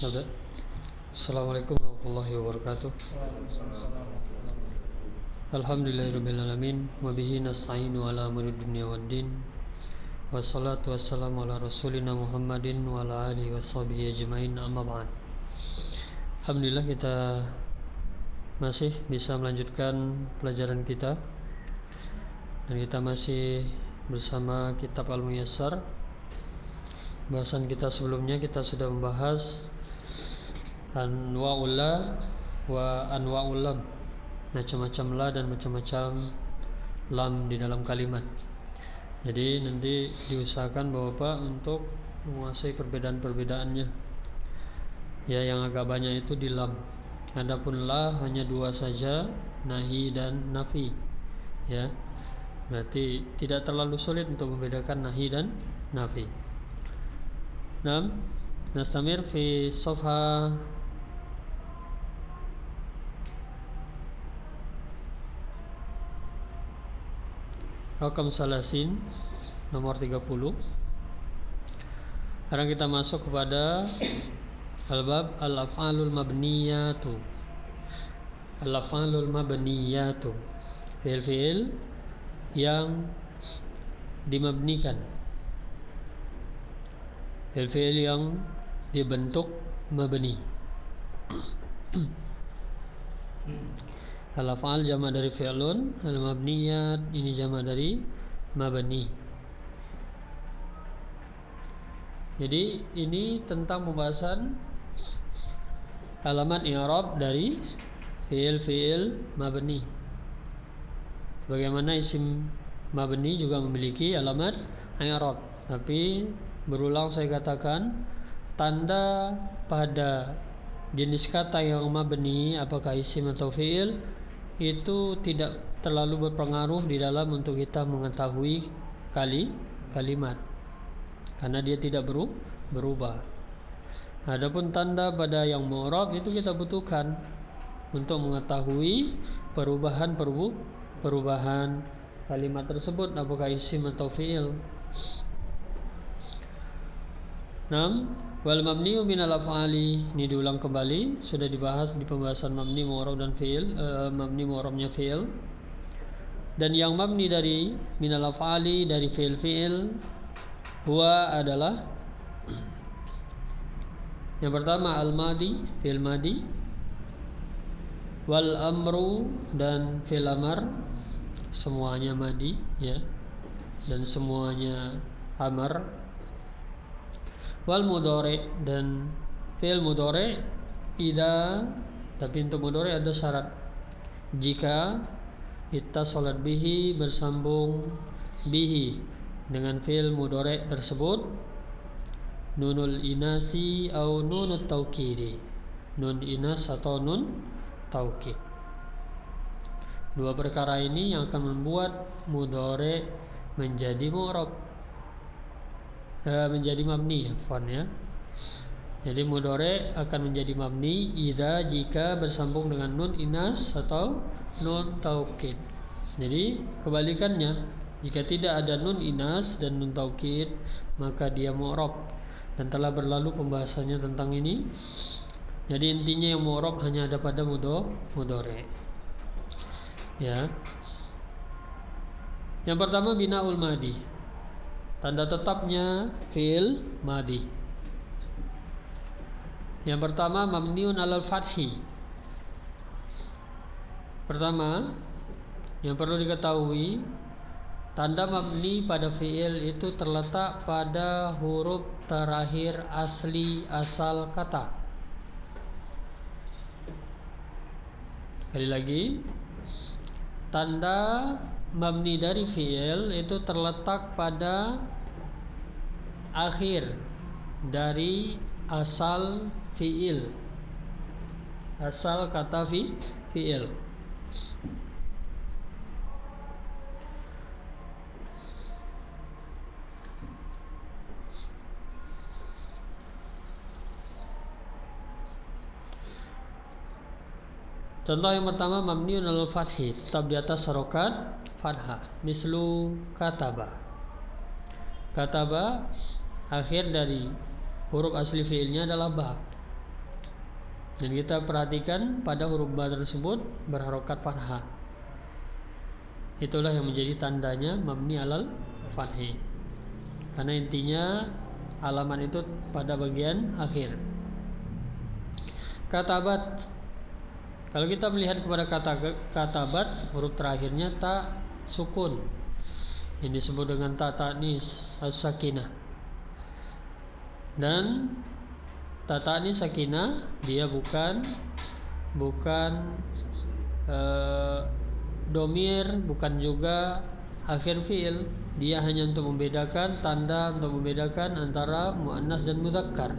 Nada. Assalamualaikum warahmatullahi wabarakatuh. Alhamdulillahirrabbilalamin. Wabihi nasta'inu ala amri dunia waddin. Wassalatu wassalamu ala rasulina Muhammadin wa ala alihi washabihi ajmain, amma ba'd. Alhamdulillah kita masih bisa melanjutkan pelajaran kita. Dan kita masih bersama kitab Al-Muyassar. Bahasan kita sebelumnya kita sudah membahas anwa'ul la wa anwa'ul lam, macam-macam la dan macam-macam lam di dalam kalimat. Jadi nanti diusahakan Bapak untuk menguasai perbedaan-perbedaannya. Ya, yang agak banyak itu di lam. Adapun la hanya dua saja, nahi dan nafi. Ya. Berarti tidak terlalu sulit untuk membedakan nahi dan nafi. Nastamir fi safha Rakam Salasin nomor 30. Sekarang kita masuk kepada al-bab al-af'alul mabniyatu. Al-af'alul mabniyatu, fi'il-fi'il yang dimabnikan, fi'il-fi'il yang dibentuk mabni. Al-af'al jama' dari fi'lun, al-mabniyat ini jama' dari mabni. Jadi ini tentang pembahasan alamat i'rab dari fi'il mabni. Bagaimana isim mabni juga memiliki alamat i'rab. Tapi berulang saya katakan, tanda pada jenis kata yang mabni, apakah isim atau fi'il, itu tidak terlalu berpengaruh di dalam untuk kita mengetahui kalimat, karena dia tidak berubah. Adapun tanda pada yang mu'rab itu kita butuhkan untuk mengetahui perubahan kalimat tersebut, apakah isim atau fi'il. 6. Wal mabniyu minal af'ali, ini diulang kembali, sudah dibahas di pembahasan mabni, mu'rab dan fi'il, mabni mu'rabnya fi'il. Dan yang mabni dari minal af'ali, dari fi'il huwa adalah yang pertama al-madi, fi'il madi, wal amru dan fi'il amar, semuanya madi ya, dan semuanya amar. Wal mudhari dan fi'il mudhari idza, tapi untuk mudhari ada syarat, jika ittasalat bihi, bersambung bihi dengan fi'il mudhari tersebut nunul inasi atau nunut taukidi, nun inas atau nun taukid. Dua perkara ini yang akan membuat mudhari menjadi mu'rab, menjadi mabni ya. Jadi mudhari akan menjadi mabni idza, jika bersambung dengan nun inas atau nun taukid. Jadi kebalikannya, jika tidak ada nun inas dan nun taukid, maka dia mu'rab, dan telah berlalu pembahasannya tentang ini. Jadi intinya yang mu'rab hanya ada pada mudhari ya. Yang pertama binaul madi, tanda tetapnya fi'il madi. Yang pertama mabniun alal fathi. Pertama yang perlu diketahui, tanda mabni pada fi'il itu terletak pada huruf terakhir asli asal kata. Sekali lagi, tanda mabni dari fi'il itu terletak pada akhir dari asal fi'il, asal kata fi'il. Contoh yang pertama mabniun alal fathi, tetap di atas harokat fathah, mislu kataba. Kataba akhir dari huruf asli fiilnya adalah ba. Dan kita perhatikan pada huruf ba tersebut berharokat fathah. Itulah yang menjadi tandanya mabni alal fathi. Karena intinya alamat itu pada bagian akhir. Katabat. Kalau kita melihat kepada katabat, huruf terakhirnya ta sukun. Ini disebut dengan ta ta'nis as-sakinah. Dan ta ta'nis sakinah dia bukan domir, bukan juga akhir fiil. Dia hanya untuk membedakan tanda, untuk membedakan antara muannas dan muzakkar.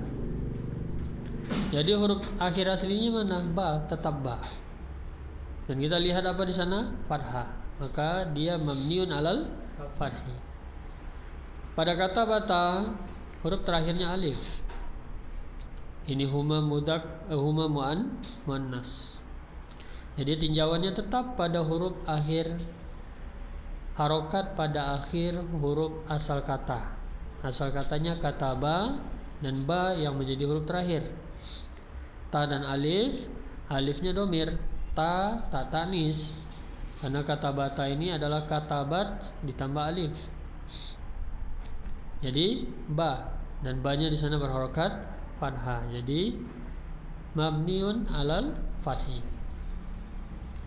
Jadi huruf akhir aslinya mana? Ba, tetap ba. Dan kita lihat apa di sana? Fathah. Maka dia mabniun alal fathi. Pada kata bata huruf terakhirnya alif. Ini huma muannas. Jadi tinjauannya tetap pada huruf akhir, harokat pada akhir huruf asal kata. Asal katanya kata ba dan ba yang menjadi huruf terakhir. Ta dan alif, alifnya domir. Ta tanis. Karena kata bata ini adalah kata bat ditambah alif. Jadi ba dan ba-nya di sana berharokat fathah. Jadi mabniun alal fathi.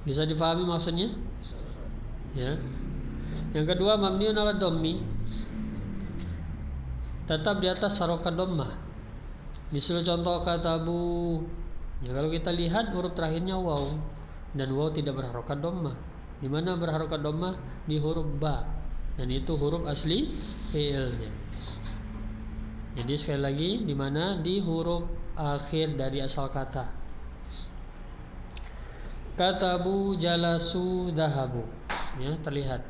Bisa difahami maksudnya? Ya. Yang kedua mabniun alal dhammi. Tetap di atas harokat dhammah. Misal contoh katabu. Ya, kalau kita lihat huruf terakhirnya waw dan waw tidak berharokat dhammah. Di mana berharokat dhammah? Di huruf ba. Dan itu huruf asli fi'ilnya. Jadi sekali lagi di mana? Di huruf akhir dari asal kata. Katabu jalasu dahabu. Ya, terlihat.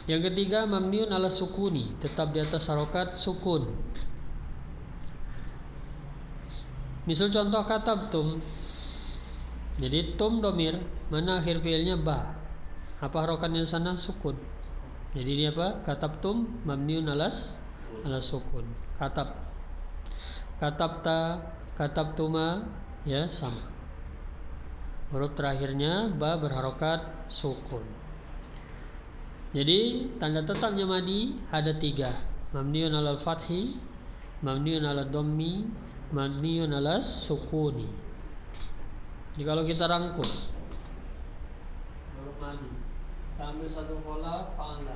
Yang ketiga mabniun ala sukuni, tetap di atas harokat sukun. Misal contoh katabtum. Jadi tum domir, mana akhir fiilnya ba. Apa harokatnya di sana? Sukun. Jadi dia apa? Katabtum mabniun ala sukun. Katabta, katabtuma, ya sama. Huruf terakhirnya ba berharokat sukun. Jadi tanda tetapnya madi ada 3. Mabniun alal fathi, mabniun alal dhammi, mabniun alal sukuni. Jadi kalau kita rangkum huruf madi, kita ambil satu pola fa'ala.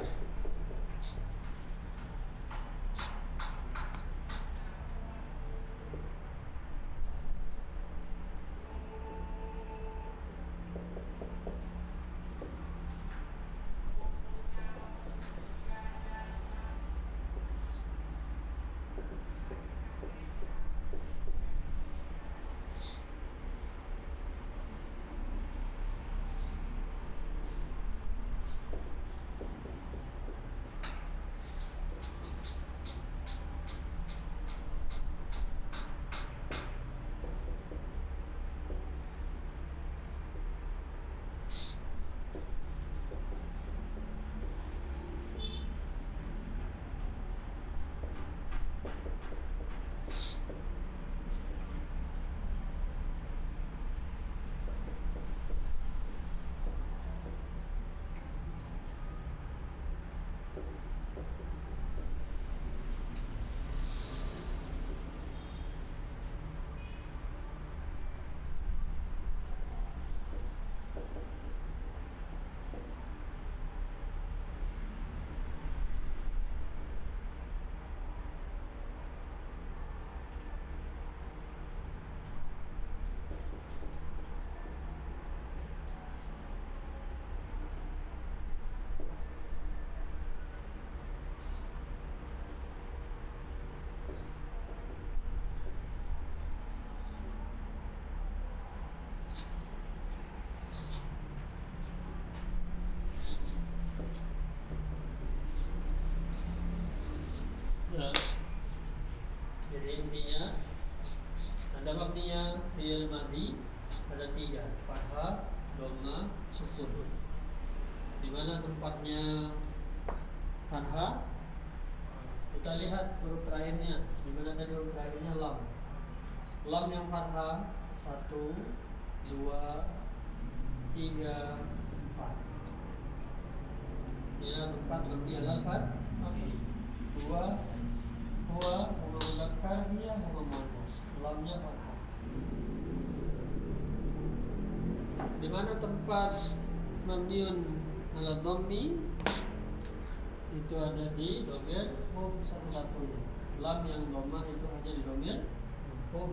Jadi intinya ada mabninya fi'il madhi ada 3, fathah, dhamma, sukun. Di mana tempatnya fathah? Kita lihat huruf terakhirnya. Di mana tadi huruf terakhirnya lam. lam yang fathah 1, 2, 3, 4. Ini tempat lebih alfat. Oke. 2, menggunakan dia muannas. Lamnya fathah. Di mana tempat mabniun ala dhammi itu ada di dhamir hum satu-satunya. Lam yang dhammah itu hanya di dhamir hum.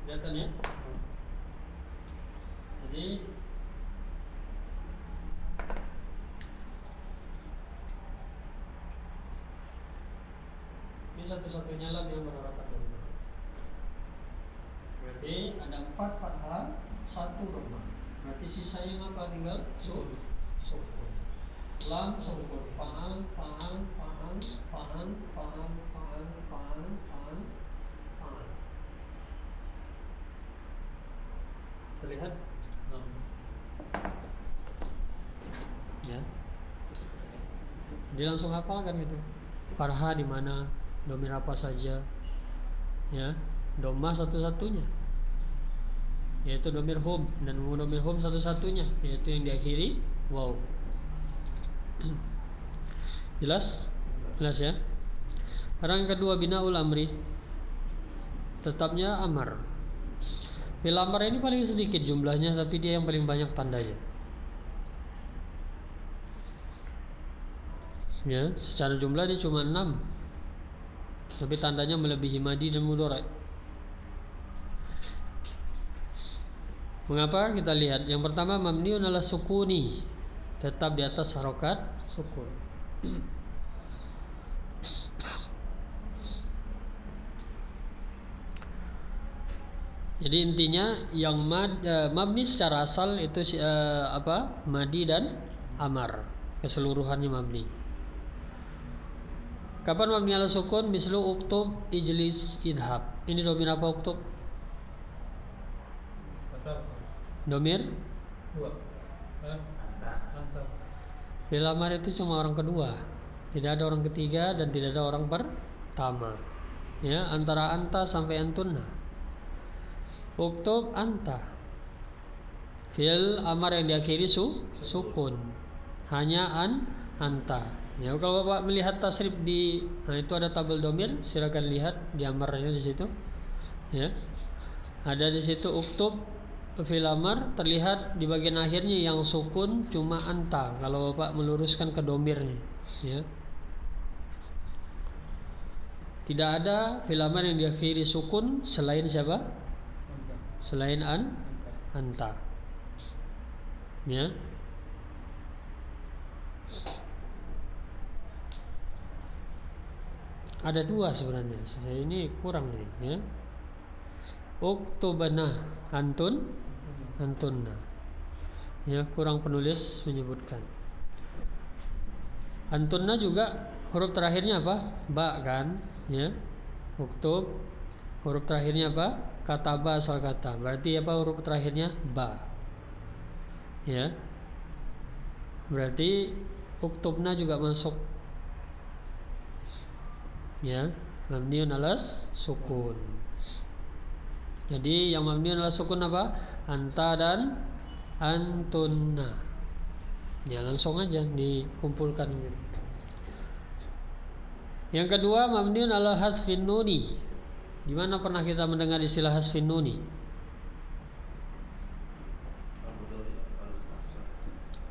Kelihatan ya? Jadi ini satu-satunya lam yang berharakat dhammah. Berarti ada 4 fathah, 1 dhammah. Berarti sisanya apa tinggal sukun. Lam sukun. Fa'al. Terlihat? Ya. Dia langsung hafal kan gitu. Farha di mana? Domir apa saja? Ya, domah satu-satunya. Yaitu domir hum, dan domir hum satu-satunya, yaitu yang diakhiri waw. Jelas? Jelas ya? Sekarang yang kedua, binaul amri. Tetapnya amar. Fil amar ini paling sedikit jumlahnya, tapi dia yang paling banyak tandanya. Ya, secara jumlah dia cuma 6. Tapi tandanya melebihi madi dan mudhari'. Mengapa? Kita lihat. Yang pertama, mabniun ala sukuni, tetap di atas harokat sukun. Jadi intinya yang mabni secara asal itu madi dan amar, keseluruhannya mabni. Kapan mabni ala sukun? Mislu uktub, ijlis, idhab. Ini domir apa uktub? Domir? Fil amar itu cuma orang kedua, tidak ada orang ketiga dan tidak ada orang pertama. Ya, antara anta sampai antunna. Uktub anta. Fil amar yang diakhiri sukun. Hanya anta. Ya, kalau Bapak melihat tasrif itu ada tabel domir, silakan lihat di amarnya di situ. Ya. Ada di situ uktub fil amar, terlihat di bagian akhirnya yang sukun cuma anta kalau Bapak meluruskan ke domirnya, ya. Tidak ada fil amar yang diakhiri sukun selain siapa? Selain anta. Ya. Ada 2 sebenarnya. Saya ini kurang nih, ya. Uktubana antunna. Ya, kurang penulis menyebutkan. Antunna juga huruf terakhirnya apa? Ba kan? Ya. Uktub huruf terakhirnya apa? Kataba asal kata. Berarti apa huruf terakhirnya? Ba. Ya. Berarti uktubna juga masuk. Ya, mabniun alas sukun. Jadi yang mabniun ala sukun apa? Anta dan antunna. Ya, langsung aja dikumpulkan. Yang kedua, mabniun ala hasfin nuni. Di mana pernah kita mendengar istilah hasfin nuni?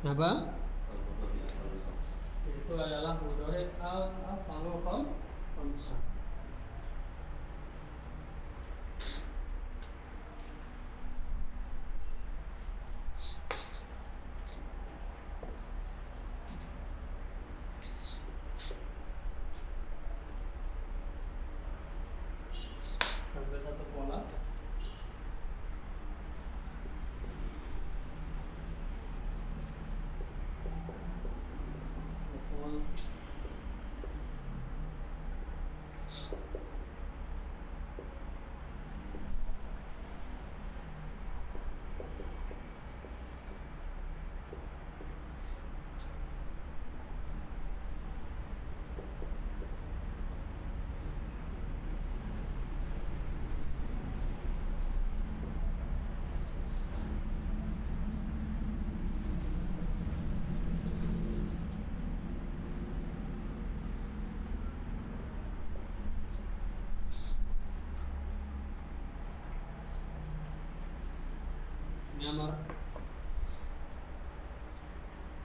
Apa? Itu adalah mudhari' al-af'alu khamsah. Ambil satu pola. nyamar.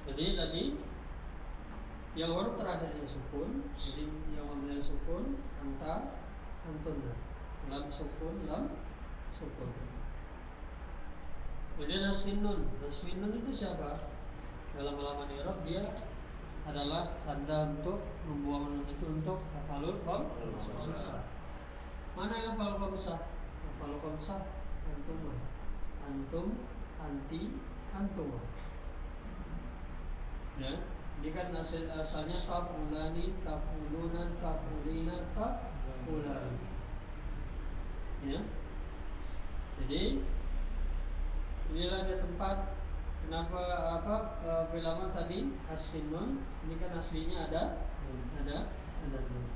Jadi tadi yang huruf terakhirnya sukun, jadi yang awalnya sukun, anta, antun, lam sukun, kemudian nasbin nun itu siapa? Dalam halaman i'rab dia adalah tanda untuk membuang nun itu untuk hafalul khamsah. Mana yang hafalul khamsah? Antum, anti, antuma. Ya, ini kan asalnya tafulani, tafulunan, tafulina, tafulani. Ya. Jadi inilah dia tempat kenapa filaman tadi asfin nun, ini kan aslinya ada nun.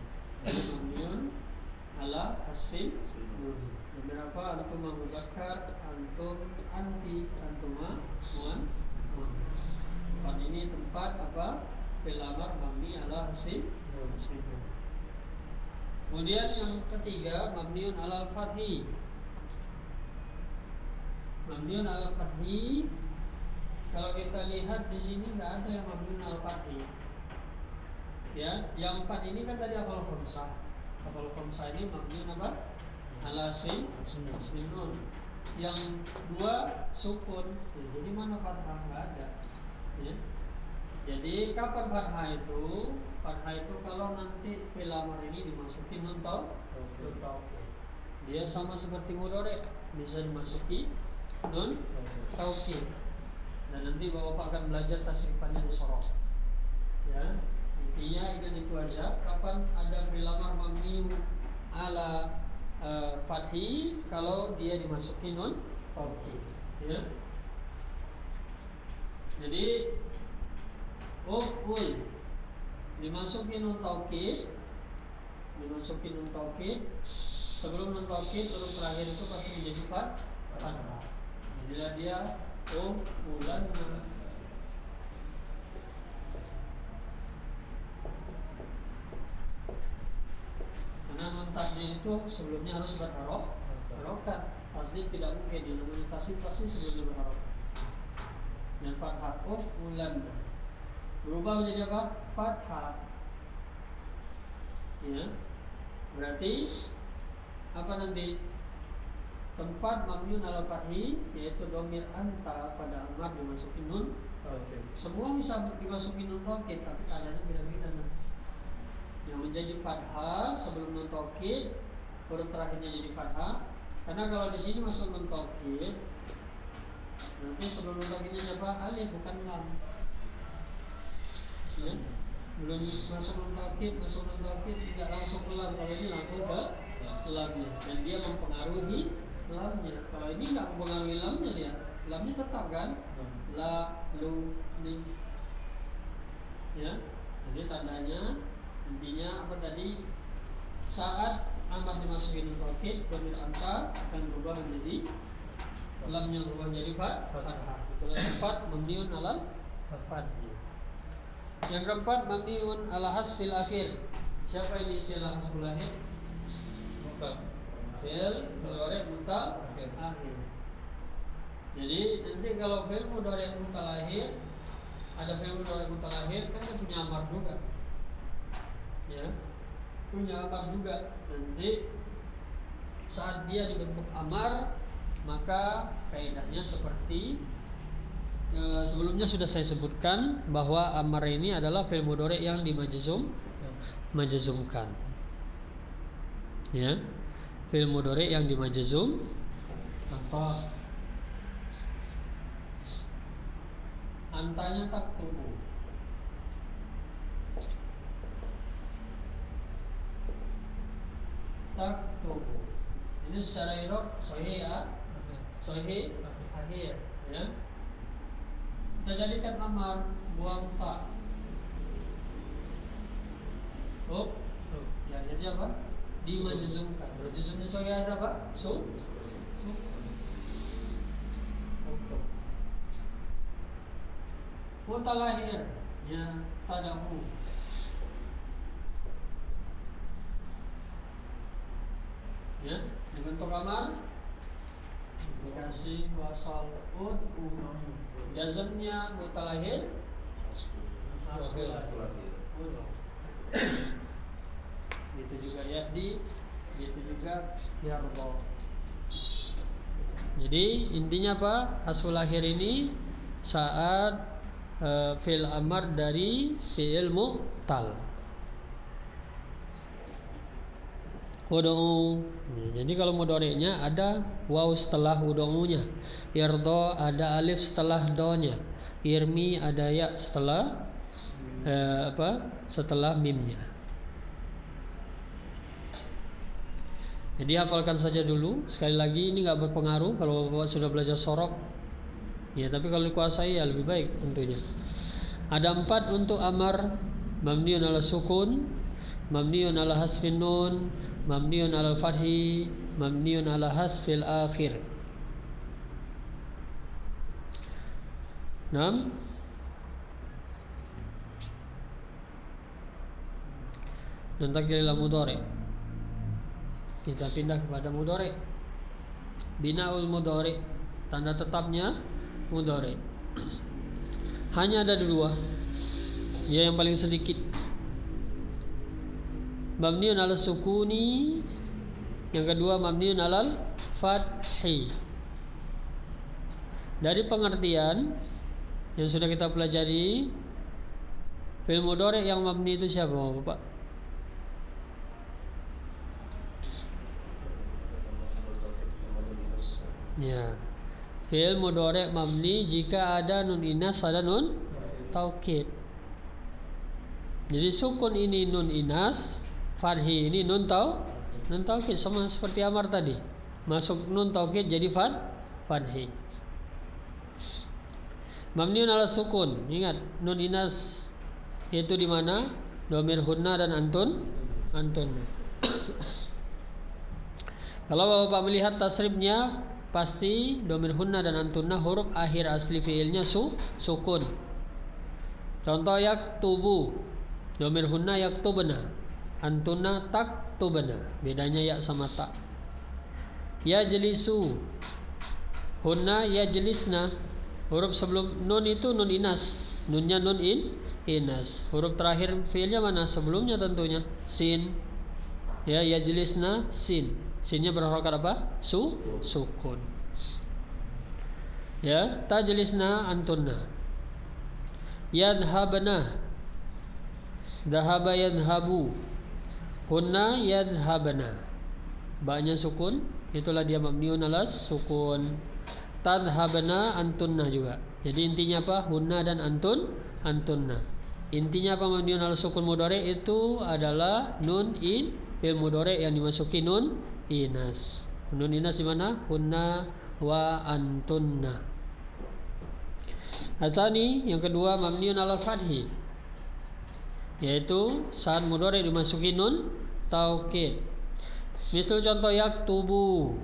Nun ala asfin nun. Beberapa antum Abu Bakar, antum anti, antuma muan. Tempat ini tempat filamar mabni ala asfin nun. Kemudian yang ketiga mabniun ala fathi. Mabniun ala fathi, kalau kita lihat di sini nggak ada yang mabniun ala fathi. Ya, yang 4 ini kan tadi hafal khamsah. Hafal khamsah ini mabniun apa? Ala asfin nun. Yang 2 sukun. Ya, jadi mana fathah? Nggak ada. Ya. Jadi kapan fathah itu? Fathah itu kalau nanti fi'il amr ini dimasuki nun taukid. Dia sama seperti mudhari, bisa dimasuki nun taukid. Dan nanti Bapak akan belajar tasrifannya di sorof. Ya, intinya itu aja. Kapan ada fi'il amr mabni ala fathi kalau dia dimasuki nun taukid. Ya. Jadi dimasukin nun taukid, sebelum nun taukid huruf terakhir itu pasti menjadi fathah. Jadilah dia bulan. Karena nun tasdid itu sebelumnya harus berharokat. Tasdid tidak mungkin, namanya tasdid pasti sebelumnya berharokat. Dan fathah bulan berubah menjadi apa? Fathah. Ya. Berarti apa nanti? Tempat mabniun ala fathi yaitu dhamir anta pada amar dimasukin nun. Semua bisa dimasukin nun taukid, tapi keadaannya beda-beda. Yang menjadi fathah sebelum nun taukid, huruf terakhirnya jadi fathah. Karena kalau di sini masuk nun taukid, nanti sebelum nun taukidnya siapa? Alif bukan lam. Ya, belum masuk nun taukid tidak langsung ke lam. Kalau ini langsung ke lamnya dan dia mempengaruhi lamnya. Kalau ini nggak mempengaruhi lamnya, dia lamnya tetap kan la lu ni. Ya, jadi tandanya intinya apa tadi? Saat amat dimasuki nun taukid, dhamir anta akan berubah menjadi lamnya berubah menjadi fathah. Itulah tempat mabniun ala fathah. Yang keempat mabniun ala hasfil akhir. Siapa ini istilah hasful akhir? Fi'il mudhari mutal akhir. Jadi nanti kalau fi'il mudhari mutal akhir, ada fi'il mudhari mutal akhir kan dia punya amar juga. Ya. Punya amar juga. Nanti saat dia dibentuk amar, maka kaidahnya seperti sebelumnya sudah saya sebutkan bahwa amar ini adalah fi'il mudhari yang majzumkan. Ya. Fi'il mudhari yang dimajzum tanpa antanya taktubu. Taktubu. Ini secara i'rab sahih akhir, ya. Kita jadikan amar buang ta. Ya, jadi apa? Dimajzumkan. Majzumnya sahih ada apa? Mutalahir, ya tadahu. Ya, dibentuk amar. Jika ada sin wasal jazmnya mutalahir harus gitu juga ya gitu juga yarda. Jadi intinya apa? Hasful akhir ini saat fi'il amar dari fi'il mu'tal. Ud'u. Jadi kalau mudhari'nya ada waw setelah ud'unya. Yarda ada alif setelah do-nya. Irmi ada ya setelah setelah mimnya. Jadi hafalkan saja dulu. Sekali lagi ini nggak berpengaruh kalau Bapak sudah belajar sorok. Ya, tapi kalau dikuasai ya lebih baik tentunya. Ada 4 untuk amar: mabniun ala sukun, mabniun ala hasfin nun, mabniun ala fathi, mabniun ala hasfil akhir. 6. Dan takdir ila mudhari. Kita pindah kepada mudhari. Binaul mudhari, tanda tetapnya mudhari. Hanya ada 2. Dia yang paling sedikit. Mabniun ala sukuni, yang kedua mabniun alal fathi. Dari pengertian yang sudah kita pelajari, fi'il mudhari yang mabni itu siapa, Bapak? Ya, fi'il mudhari mabni jika ada nun inas, ada nun taukid. Jadi sukun ini nun inas, fathi ini nun taukid, sama seperti amar tadi. Masuk nun taukid jadi fathi. Mabniun ala sukun, ingat nun inas itu di mana? Dhamir hunna dan antun. Kalau Bapak melihat tasrifnya, pasti dhamir hunna dan antunna huruf akhir asli fiilnya sukun. Contoh yaktubu, dhamir hunna yaktubna, antunna taktubna. Bedanya ya sama tak. Yajlisu, hunna yajlisna. Huruf sebelum nun itu nun inas, nunnya nun inas. Huruf terakhir fiilnya mana? Sebelumnya tentunya sin. Ya, yajlisna sin. Sinnya berharokat apa? Sukun. Ya, tajlisna antunna. Yadhabna, dhahaba yadhabu, hunna yadhabna. Ba-nya sukun, itulah dia mabniun alas sukun. Tadhabna antunna juga. Jadi intinya apa? Hunna dan antunna. Intinya apa mabniun alas sukun mudhari itu adalah nun in fi'il mudhari yang dimasuki nun inas. Nun inas di mana? Hunna wa antunna. Atani yang kedua mabniun ala fathi, yaitu saat mudhari dimasuki nun taukid. Misal contoh yaktubu,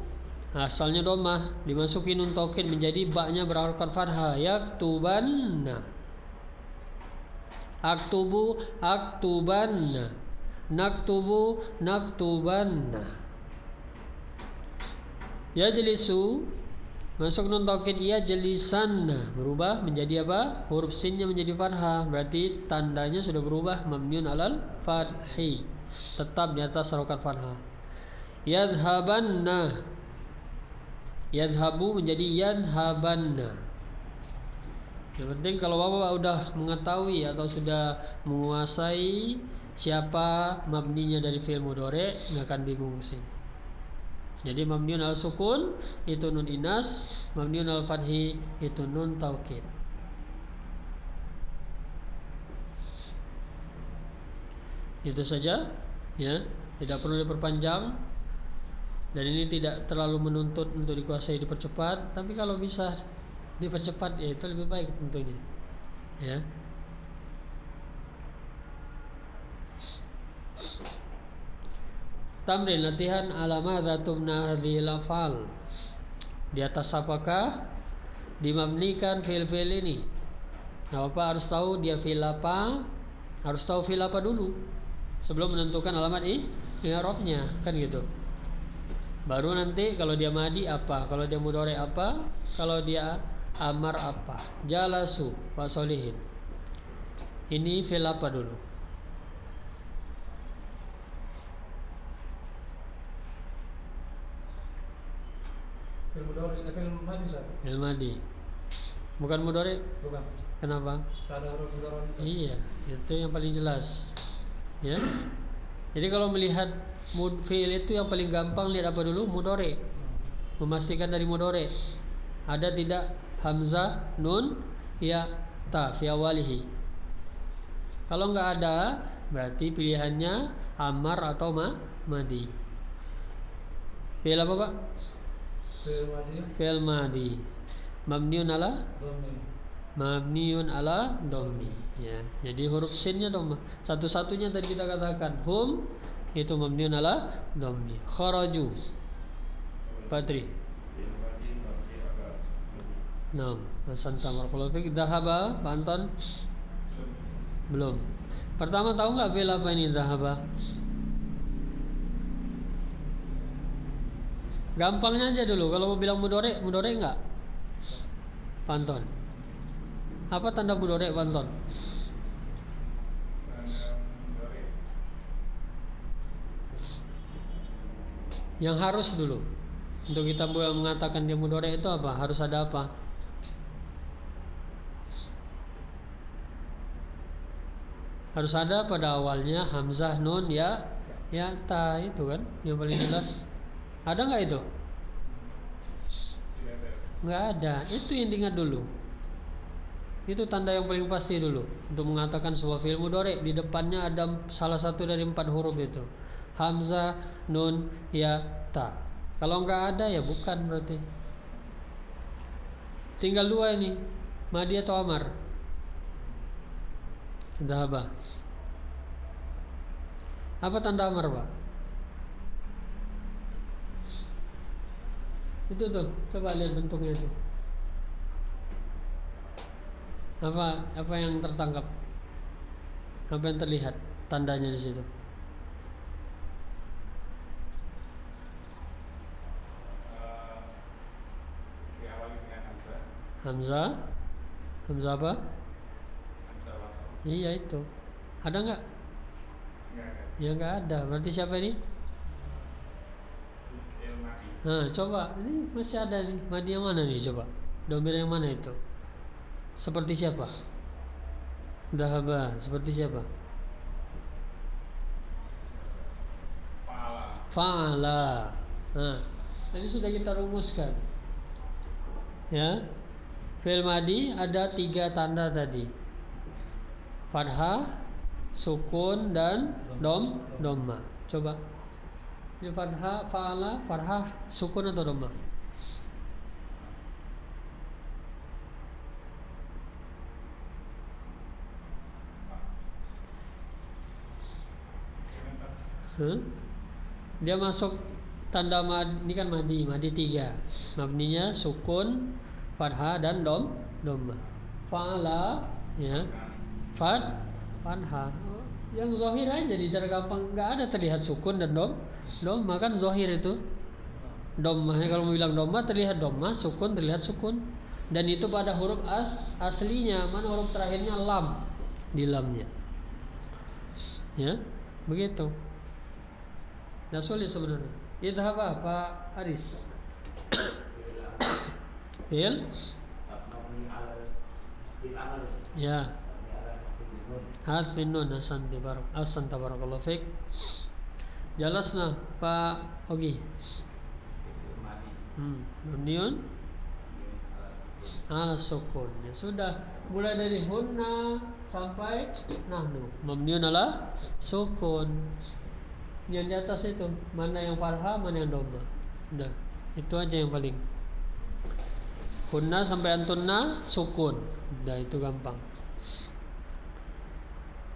asalnya dhammah, dimasuki nun taukid menjadi ba-nya berharokat fathah. Yaktubanna. Aktubu aktubanna. Naktubu naktubanna. Yajlisu, masuk nun taukid ia jelisanna, berubah menjadi apa? Huruf sinnya menjadi fathah, berarti tandanya sudah berubah mabniun alal fathi, tetap di atas harokat fathah. Yadhabanna, yadhabu menjadi yadhabanna. Yang penting kalau Bapak udah mengetahui atau sudah menguasai siapa mabninya dari fi'il mudhari, nggak akan bingung sih. Jadi mabniun al sukun itu nun inas, mabniun al fathi itu nun taukid. Itu saja, ya, tidak perlu diperpanjang. Dan ini tidak terlalu menuntut untuk dikuasai dipercepat, tapi kalau bisa dipercepat ya itu lebih baik tentunya. Ya. Tamrin latihan alamadza tumna hadhil afal. Di atas apakah dimabnikan fi'il ini? Nah, Bapak harus tahu dia fi'il apa, harus tahu fi'il apa dulu sebelum menentukan alamat i'rabnya, kan gitu. Baru nanti kalau dia madi apa, kalau dia mudhari apa, kalau dia amar apa. Jalasu Pak Solihin. Ini fi'il apa dulu? Fi'il mudhari, fi'il madi saja. Fi'il madi. Bukan mudhari? Bukan. Kenapa? Ada huruf mudhari. Iya, itu yang paling jelas. Ya. Jadi kalau melihat fi'il itu yang paling gampang lihat apa dulu? Mudhari. Memastikan dari mudhari ada tidak hamzah, nun, ya, ta fi awalihi. Kalau enggak ada, berarti pilihannya amar atau madi. Fi'il apa, Pak? Fi'il madi. Fi'il madi. Mabniun ala Dhammi. mabniun ala dhammi. Ya, jadi huruf sinnya dhamma. Satu-satunya tadi kita katakan hum itu mabniun ala dhammi. Kharaju. Badri. Naam, asanta barakallahu fik. Dhahaba, Pak Anton? Belum. Pertama tahu enggak fi'il apa ini dhahaba? Gampangnya aja dulu. Kalau mau bilang mudhari enggak? Pak Anton. Apa tanda mudhari, Pak Anton? Yang harus dulu. Untuk kita mengatakan dia mudhari itu apa? Harus ada apa? Harus ada pada awalnya hamzah, nun, ya, ta itu kan yang paling jelas. Ada nggak itu? Nggak ada. Itu yang diingat dulu. Itu tanda yang paling pasti dulu untuk mengatakan sebuah fi'il mudhari. Di depannya ada salah satu dari 4 huruf itu. Hamzah, nun, ya, ta. Kalau nggak ada ya bukan berarti. Tinggal 2 ini, madi atau amar. Dhahaba. Apa tanda amar, Pak? Itu tuh, coba lihat bentuknya itu. Apa yang tertangkap? Apa yang terlihat tandanya di situ? Hamzah. Hamzah apa? Iya itu. Ada nggak? Ya nggak ada. Berarti siapa ini? Nah coba. Ini masih ada nih. Madi yang mana nih coba? Domir yang mana itu? Seperti siapa? Dhahaba. Seperti siapa? Fa'ala. Nah, ini sudah kita rumuskan. Ya. Fi'il madi ada 3 tanda tadi. Fathah, sukun dan dhamma. Coba. Ini fathah, fa'ala, fathah, sukun atau dhamma? Dia masuk tanda madi, ini kan madi 3. Mabninya sukun, fathah dan dhamma. Fa'ala, ya. Fathah. Yang zahir aja di cara gampang, enggak ada terlihat sukun dan dhamma kan zahir itu. Dhammah, kalau mau bilang dhamma terlihat dhamma, sukun terlihat sukun. Dan itu pada huruf aslinya, mana huruf terakhirnya lam di lamnya. Ya, begitu. Nah sulit sebenarnya. Idhaba Pak Aris. Bil? Ya. Hadfin nun asan tabarakallahu fik. Jelasna Pak Ogi. Mabniun ala sukun. Ya sudah, mulai dari hunna sampai nahnu. Mabniun ala sukun. Yang di atas itu mana yang farha, mana yang dhamma. Udah, itu aja yang paling. Hunna sampai antunna sukun. Udah, itu gampang.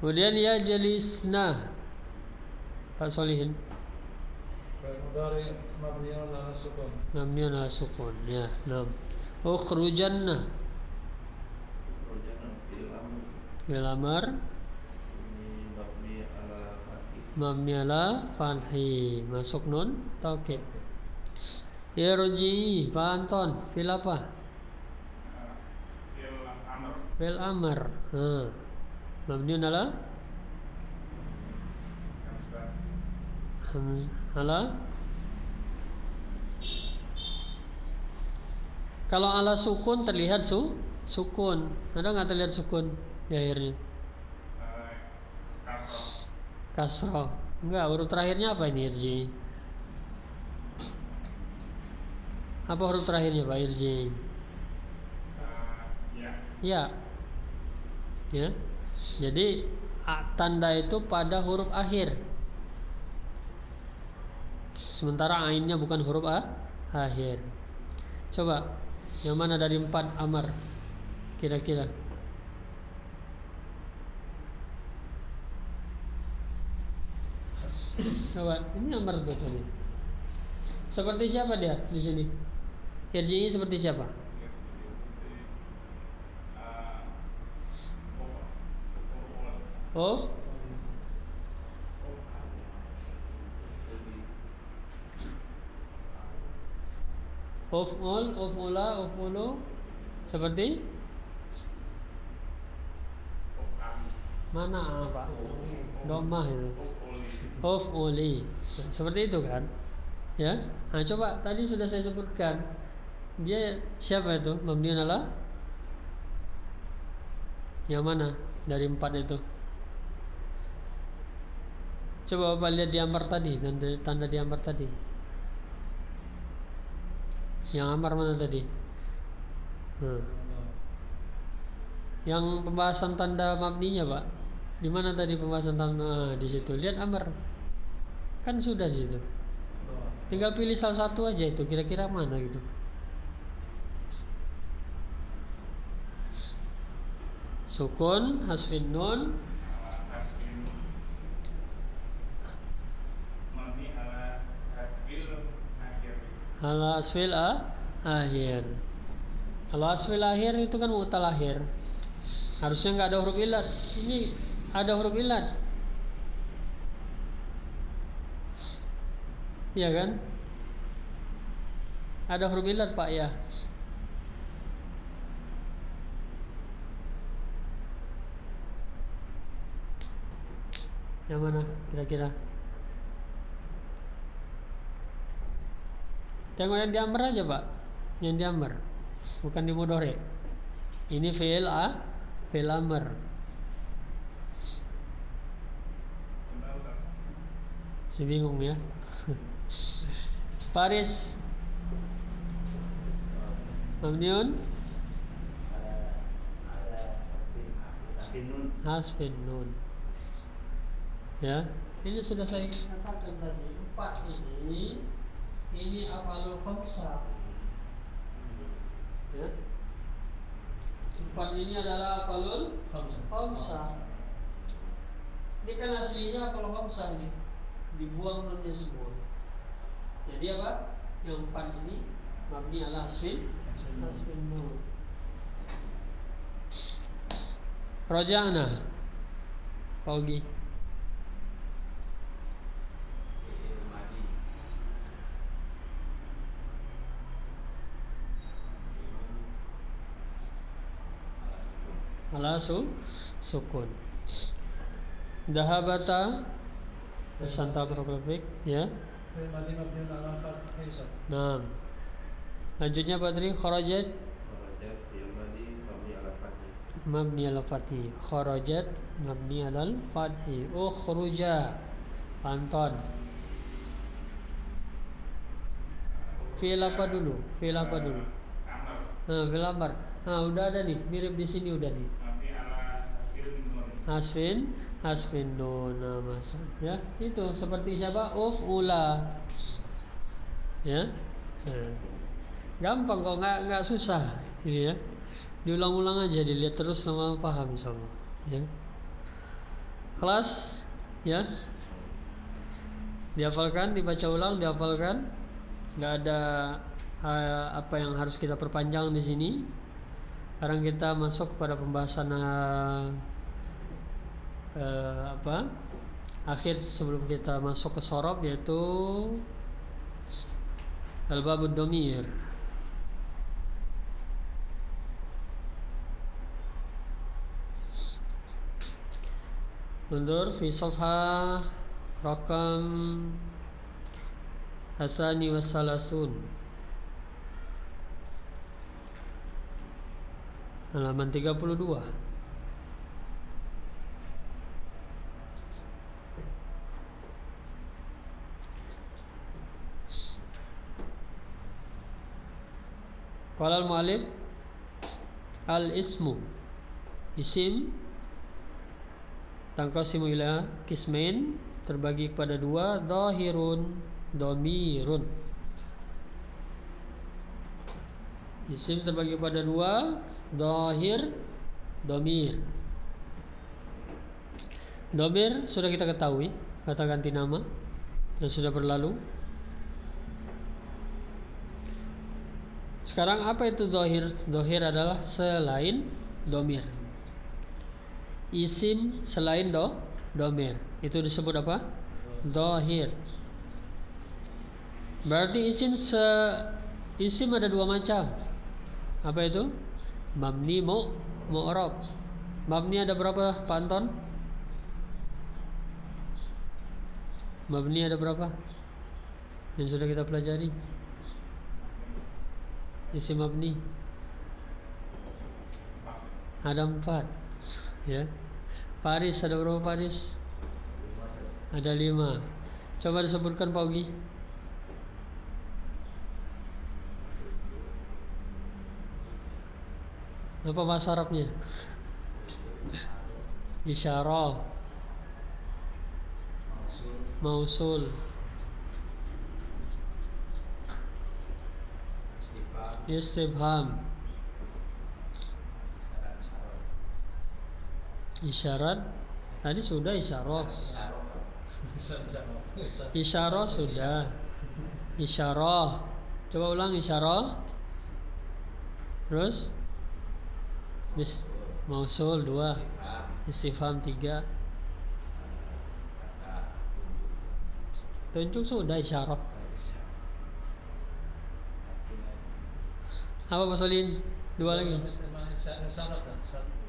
Kemudian ya jalisna Pak Solihin. Mudhari mabniun ala sukun. Mabniun ala sukun. Ya, nam. Ukhrujanna. Fi'il amar mabni ala fathi, masuk nun taukid. Irji, Pak Anton, fil apa? Fil amr. Mabniun ala ala. Kalau ala sukun terlihat sukun. Ada nggak terlihat sukun di akhirnya? Kasroh. Enggak, huruf terakhirnya apa ini irji? Apa huruf terakhirnya Pak irji? Ya. Ya. Jadi tanda itu pada huruf akhir. Sementara ainnya bukan huruf akhir. Coba yang mana dari 4 amar? Kira-kira. Coba, ini amar tuh tadi. Seperti siapa dia di sini? Irji seperti siapa? Of all, of ula, of ulu. Seperti mana Pak? Domah itu. Of oli. Seperti itu kan? Ya. Nah, coba tadi sudah saya sebutkan. Dia siapa itu? Mabniun ala yang mana dari 4 itu? Coba Bapak lihat di amar tadi, tanda di amar tadi. Yang amar mana tadi? Yang pembahasan tanda mabninya Pak. Di mana tadi pembahasan tanda? Di situ. Lihat amar. Kan sudah di situ. Tinggal pilih salah satu aja itu. Kira-kira mana gitu. Sukun, hasfin nun, ala asfil akhir. Kalau asfil akhir itu kan mu'tal akhir. Harusnya nggak ada huruf ilat. Ini ada huruf ilat. Iya kan? Ada huruf ilat Pak ya. Yang mana kira-kira? Tengok yang diamar aja Pak. Yang diamar. Bukan di mudhari. Ini fi'il fi'il amr. Si bingung ya. Paris. Mabniun hasfin nun. Ya, ini sudah saya katakan tadi. 4 ini afalul khamsah. Ya. 4 ini adalah afalul khamsah. Ini kan aslinya afalul khamsah ini. Dibuang nunnya semua. Jadi apa? Yang 4 ini mabni ala hasfin nun. Raja'na. Paugi. Ala sukun. Dahabata Santa Propik ya. Nah. Lanjutnya Badri kharajat mabni ala fathi. Kharajat mabni ala fathi. Ukhruja Anton. Fi'il apa dulu? Fi'il apa dulu? Fi'il amr. Udah ada nih, mirip di sini udah nih. Hasfin nun masa. Ya, itu seperti siapa? Ula. Ya. Gampang kok, nggak susah. Ini ya. Diulang-ulang aja, dilihat terus sama paham sama. Ya. Kelas ya. Dihafalkan, dibaca ulang, dihafalkan. Nggak ada apa yang harus kita perpanjang di sini. Sekarang kita masuk kepada pembahasan akhir sebelum kita masuk ke sorob, yaitu Al-babud domir. Undur fi safha rakam Hatsani wassalasun, halaman 32. Qala al-mu'allif al-ismu, isim tangqasimu ila qismain, terbagi kepada dua, dhahirun, dhamirun. Isim terbagi kepada dua, dhahir, dhamir. Dhamir sudah kita ketahui, kata ganti nama, dan sudah berlalu. Sekarang apa itu dhahir? Dhahir adalah selain dhamir. Isim selain dhamir itu disebut apa? Dhahir. Berarti isim ada dua macam. Apa itu? Mabni, mu'rab. Mabni ada berapa, Pak Anton? Mabni ada berapa? Yang sudah kita pelajari. Isim mabni ada 4, ya. Paris ada berapa Paris? Ada 5. Coba disebutkan Pak Ugi. Apa bahasa Arabnya? Isyarah, mausul, istifham, isyarat. Tadi sudah isyarah. Isyarah sudah. Isyarah. Coba ulang isyarah. Terus mausul 2, istifham 3. Tunjuk sudah isyarah. Apa Pak Solin? 2 lagi.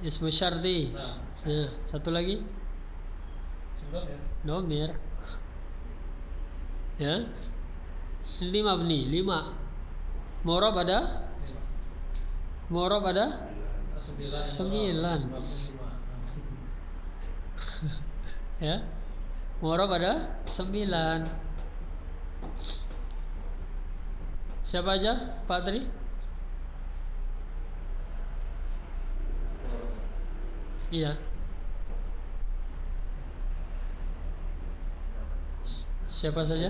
Ismu syarti. Nah, satu lagi. Domir. Ya. 5 mabni, 5. Mu'rab ada? Mu'rab ada? 9. Ya. Mu'rab ada 9. Siapa aja? Pak Tri? Iya. Siapa saja?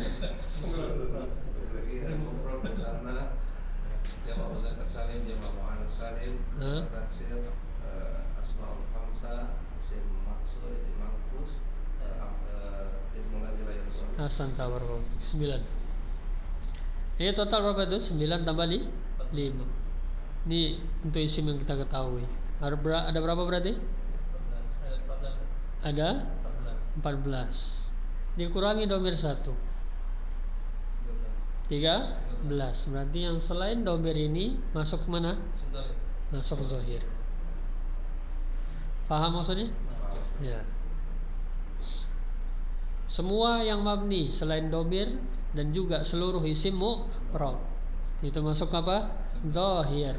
Hasan Tawar 9. Ini total berapa itu? 9 tambah 5. Ini untuk isim yang kita ketahui. Ada berapa berarti? Ada 14. Dikurangi domir 1. 13. Berarti yang selain domir ini masuk mana? Masuk zahir. Paham maksudnya? Ya. Semua yang mabni selain domir dan juga seluruh isim mu'rab itu masuk apa? Zahir.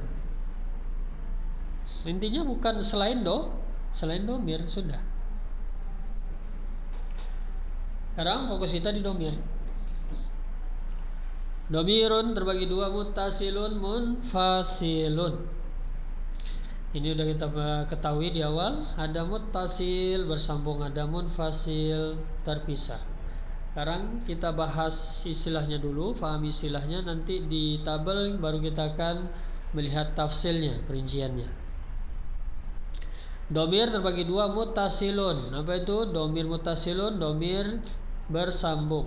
Intinya bukan selain domir sudah. Sekarang fokus kita di domir. Domirun terbagi 2, muttasilun, munfasilun. Ini udah kita ketahui di awal. Ada muttasil bersambung, ada munfasil terpisah. Sekarang kita bahas istilahnya dulu, pahami istilahnya. Nanti di tabel baru kita akan melihat tafsilnya, perinciannya. Domir terbagi 2, muttasilun. Apa itu? Domir muttasilun, domir bersambung.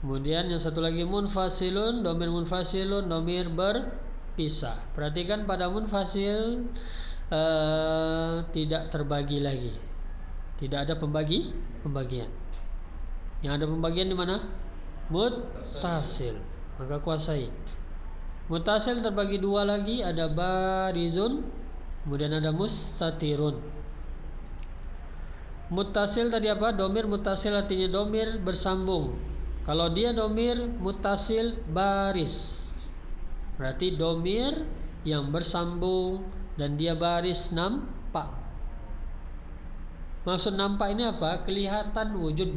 Kemudian yang satu lagi munfasilun, domir munfasilun, domir berpisah. Perhatikan pada munfasil tidak terbagi lagi. Tidak ada pembagian. Yang ada pembagian di mana? Muttasil. maka kuasai. Muttasil terbagi dua lagi, ada barizun, kemudian ada mustatirun. Muttasil tadi apa? Domir muttasil artinya domir bersambung. Kalau dia domir muttasil baris, berarti domir yang bersambung dan dia baris nampak. Maksud nampak ini apa? Kelihatan wujud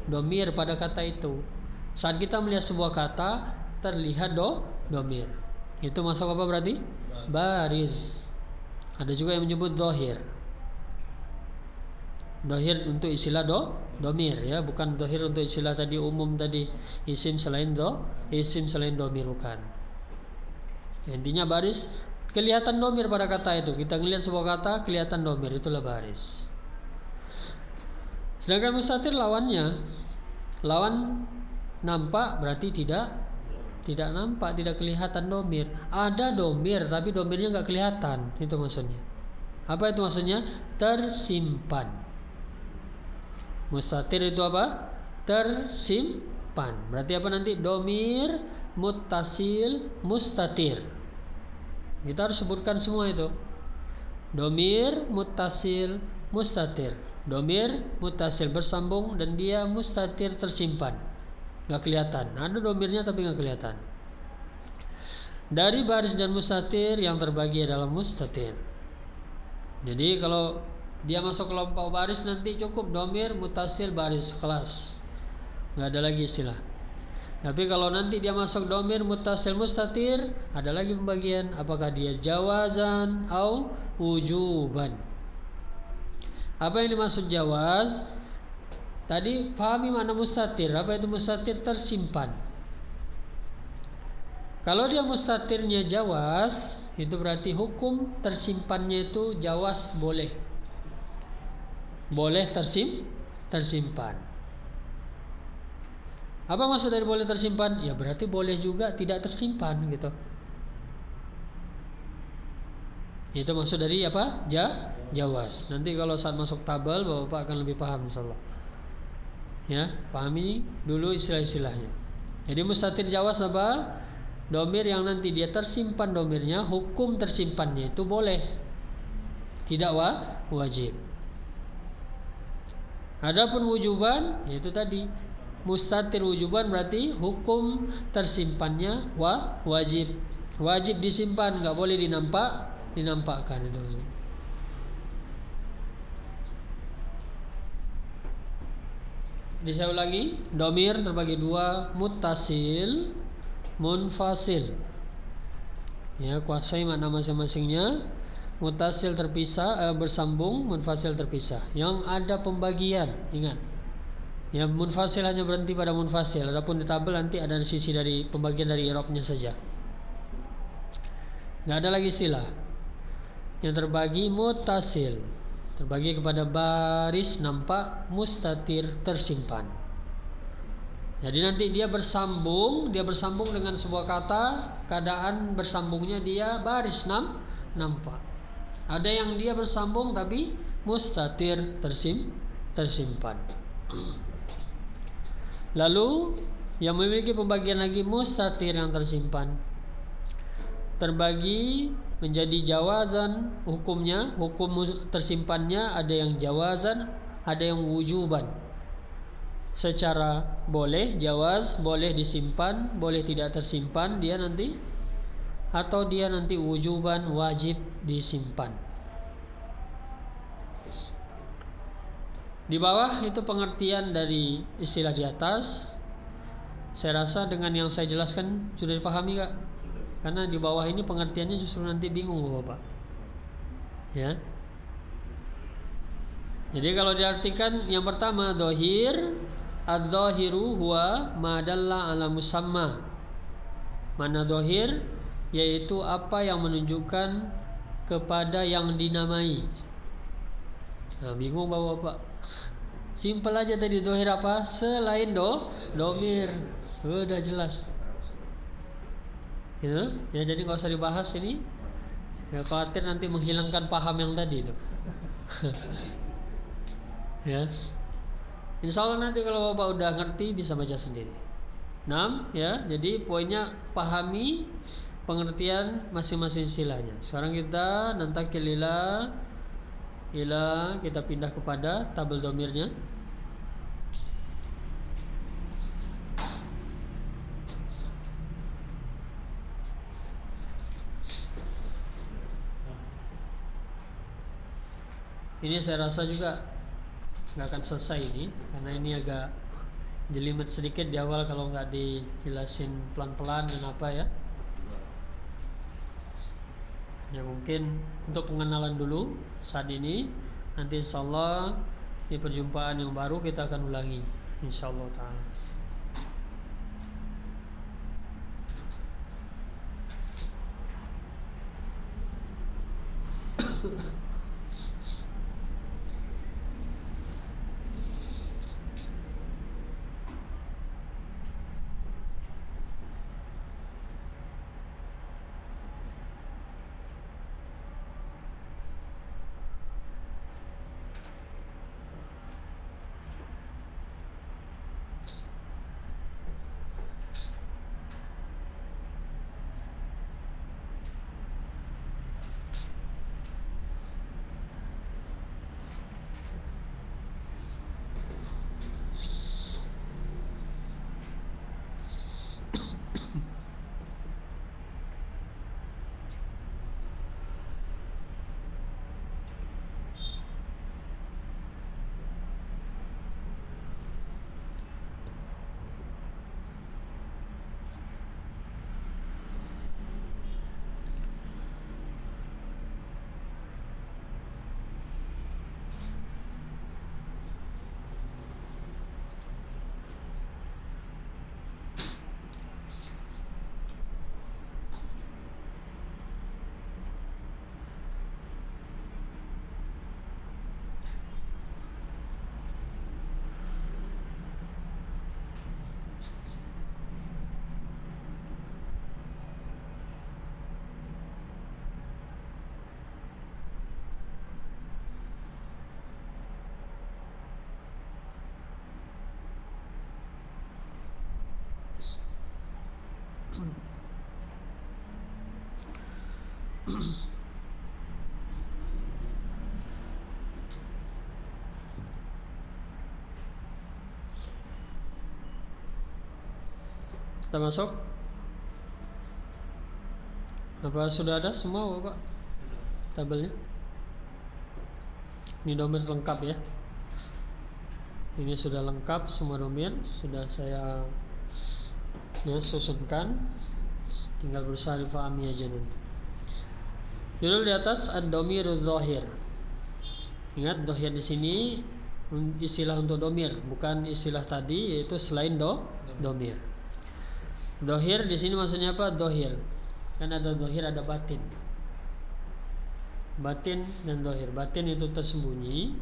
domir pada kata itu. Saat kita melihat sebuah kata terlihat domir. Itu masuk apa berarti? Baris. Ada juga yang menyebut dohir. Dohir untuk istilah domir ya, bukan dohir untuk istilah tadi umum tadi isim selain domir, bukan. Intinya baris kelihatan domir pada kata itu. Kita ngelihat sebuah kata kelihatan domir, itulah baris. Sedangkan mustatir lawannya, lawan nampak berarti tidak nampak, tidak kelihatan domir. Ada domir tapi domirnya nggak kelihatan, itu maksudnya. Apa itu maksudnya? Tersimpan. Mustatir itu apa? Tersimpan. Berarti apa nanti? Domir, muttasil, mustatir. Kita harus sebutkan semua itu. Domir, muttasil, mustatir. Domir, muttasil bersambung dan dia mustatir tersimpan. Gak kelihatan. Ada domirnya tapi gak kelihatan. Dari baris dan mustatir yang terbagi adalah mustatir. Jadi kalau dia masuk kelompok baris nanti cukup domir, muttasil, baris, kelas. Gak ada lagi istilah. Tapi kalau nanti dia masuk domir, muttasil, mustatir, ada lagi pembagian apakah dia jawazan atau wujuban. Apa yang dimaksud jawaz? Tadi pahami mana mustatir. Apa itu mustatir? Tersimpan. Kalau dia mustatirnya jawaz, itu berarti hukum tersimpannya itu jawaz boleh. Boleh tersimpan. Apa maksud dari boleh tersimpan? Ya berarti boleh juga tidak tersimpan gitu. Itu maksud dari apa? Jawaz. Nanti kalau saat masuk tabel Bapak akan lebih paham insyaallah. Ya, pahami dulu istilah-istilahnya. Jadi mustatir jawaz apa? Domir yang nanti dia tersimpan domirnya, hukum tersimpannya itu boleh. Tidak wajib. Adapun wujuban, yaitu tadi mustatir wujuban berarti hukum tersimpannya wajib. Wajib disimpan, nggak boleh dinampakkan itu. Saya ulangi, domir terbagi dua, muttasil, munfasil. Ya, kuasai makna masing-masingnya. Muttasil terpisah, bersambung, munfasil terpisah. Yang ada pembagian, ingat. Ya, munfasil hanya berhenti pada munfasil. Adapun di tabel nanti ada sisi dari pembagian dari i'rabnya saja. Nggak ada lagi istilah. Yang terbagi muttasil, terbagi kepada baris nampak, mustatir tersimpan. Jadi nanti dia bersambung dengan sebuah kata, keadaan bersambungnya dia baris nampak. Ada yang dia bersambung tapi mustatir tersimpan. Lalu yang memiliki pembagian lagi mustatir yang tersimpan terbagi menjadi jawazan hukumnya, hukum tersimpannya ada yang jawazan, ada yang wujuban. Secara boleh jawaz, boleh disimpan, boleh tidak tersimpan dia nanti, atau dia nanti wujuban wajib disimpan. Di bawah itu pengertian dari istilah di atas. Saya rasa dengan yang saya jelaskan sudah dipahami Kak? Karena di bawah ini pengertiannya justru nanti bingung Bapak. Ya. Jadi kalau diartikan yang pertama dhahir, adz-dzahiru huwa ma dalla ala musamma. Mana dhahir? Yaitu apa yang menunjukkan kepada yang dinamai. Nah, bingung Bapak. Simpel aja tadi dhahir apa? Selain domir. Udah jelas. Gitu? Ya jadi nggak usah dibahas ini. Ya khawatir nanti menghilangkan paham yang tadi itu. Ya. Insya Allah nanti kalau Bapak udah ngerti bisa baca sendiri. 6 ya. Jadi poinnya pahami pengertian masing-masing istilahnya. Sekarang kita nantakil ila kita pindah kepada tabel domirnya. Ini saya rasa juga nggak akan selesai ini, karena ini agak jelimet sedikit di awal kalau nggak dijelasin pelan-pelan dan apa ya. Ya mungkin untuk pengenalan dulu saat ini. Nanti insyaallah di perjumpaan yang baru kita akan ulangi insyaallah ta'ala. Kita masuk. Apa sudah ada semua Bapak tabelnya? Ini domir lengkap ya. Ini sudah lengkap semua domir, sudah saya susunkan. Tinggal berusaha difahami aja nanti. Judul di atas ad-domirudz dzahir. Ingat dohir di sini istilah untuk domir, bukan istilah tadi yaitu selain domir. Dohir di sini maksudnya apa? Dohir. Kan ada dohir, ada batin. Batin dan dohir. Batin itu tersembunyi.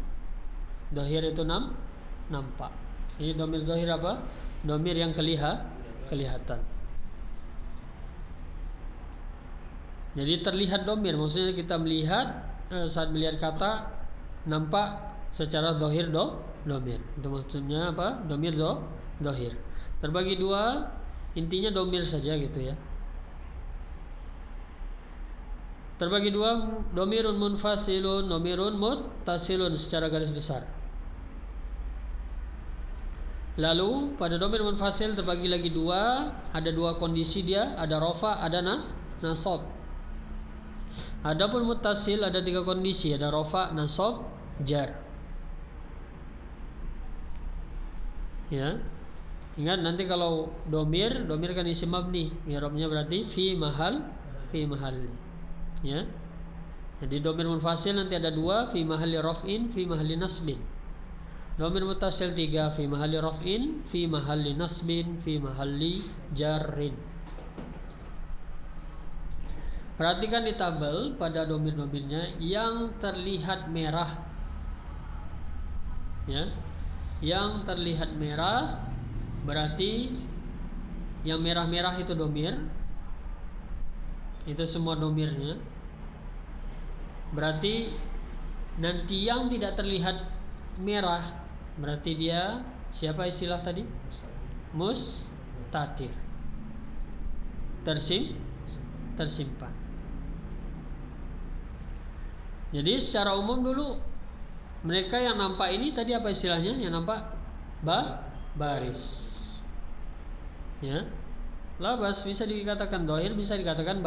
Dohir itu nampak. Ini domir dohir apa? Domir yang kelihatan. Jadi terlihat domir, maksudnya kita melihat saat melihat kata nampak secara dohir domir. Itu maksudnya apa? Domir dohir. Terbagi dua, intinya domir saja gitu ya. Terbagi dua, domirun munfasilun, domirun muttasilun secara garis besar. Lalu pada domir munfasil terbagi lagi dua, ada dua kondisi dia, ada rofa, ada nasab. Adapun muttasil ada tiga kondisi, ada rofa, nasab, jar. Ya. Ingat nanti kalau domir kan isim mabni, i'rabnya berarti fi mahal. Ya. Jadi domir munfasil nanti ada dua, fi mahalli raf'in, fi mahalli nasbin. Domir muttasil tiga, fi mahalli raf'in, fi mahalli nasbin, fi mahalli jarrin. Perhatikan di tabel pada domir-domirnya yang terlihat merah. Ya. Yang terlihat merah berarti yang merah-merah itu domir. Itu semua domirnya. Berarti nanti yang tidak terlihat merah berarti dia siapa istilah tadi? mustatir. Tersimpan. Jadi secara umum dulu mereka yang nampak ini tadi apa istilahnya? Yang nampak baris. Ya. Labas bisa dikatakan dohir, bisa dikatakan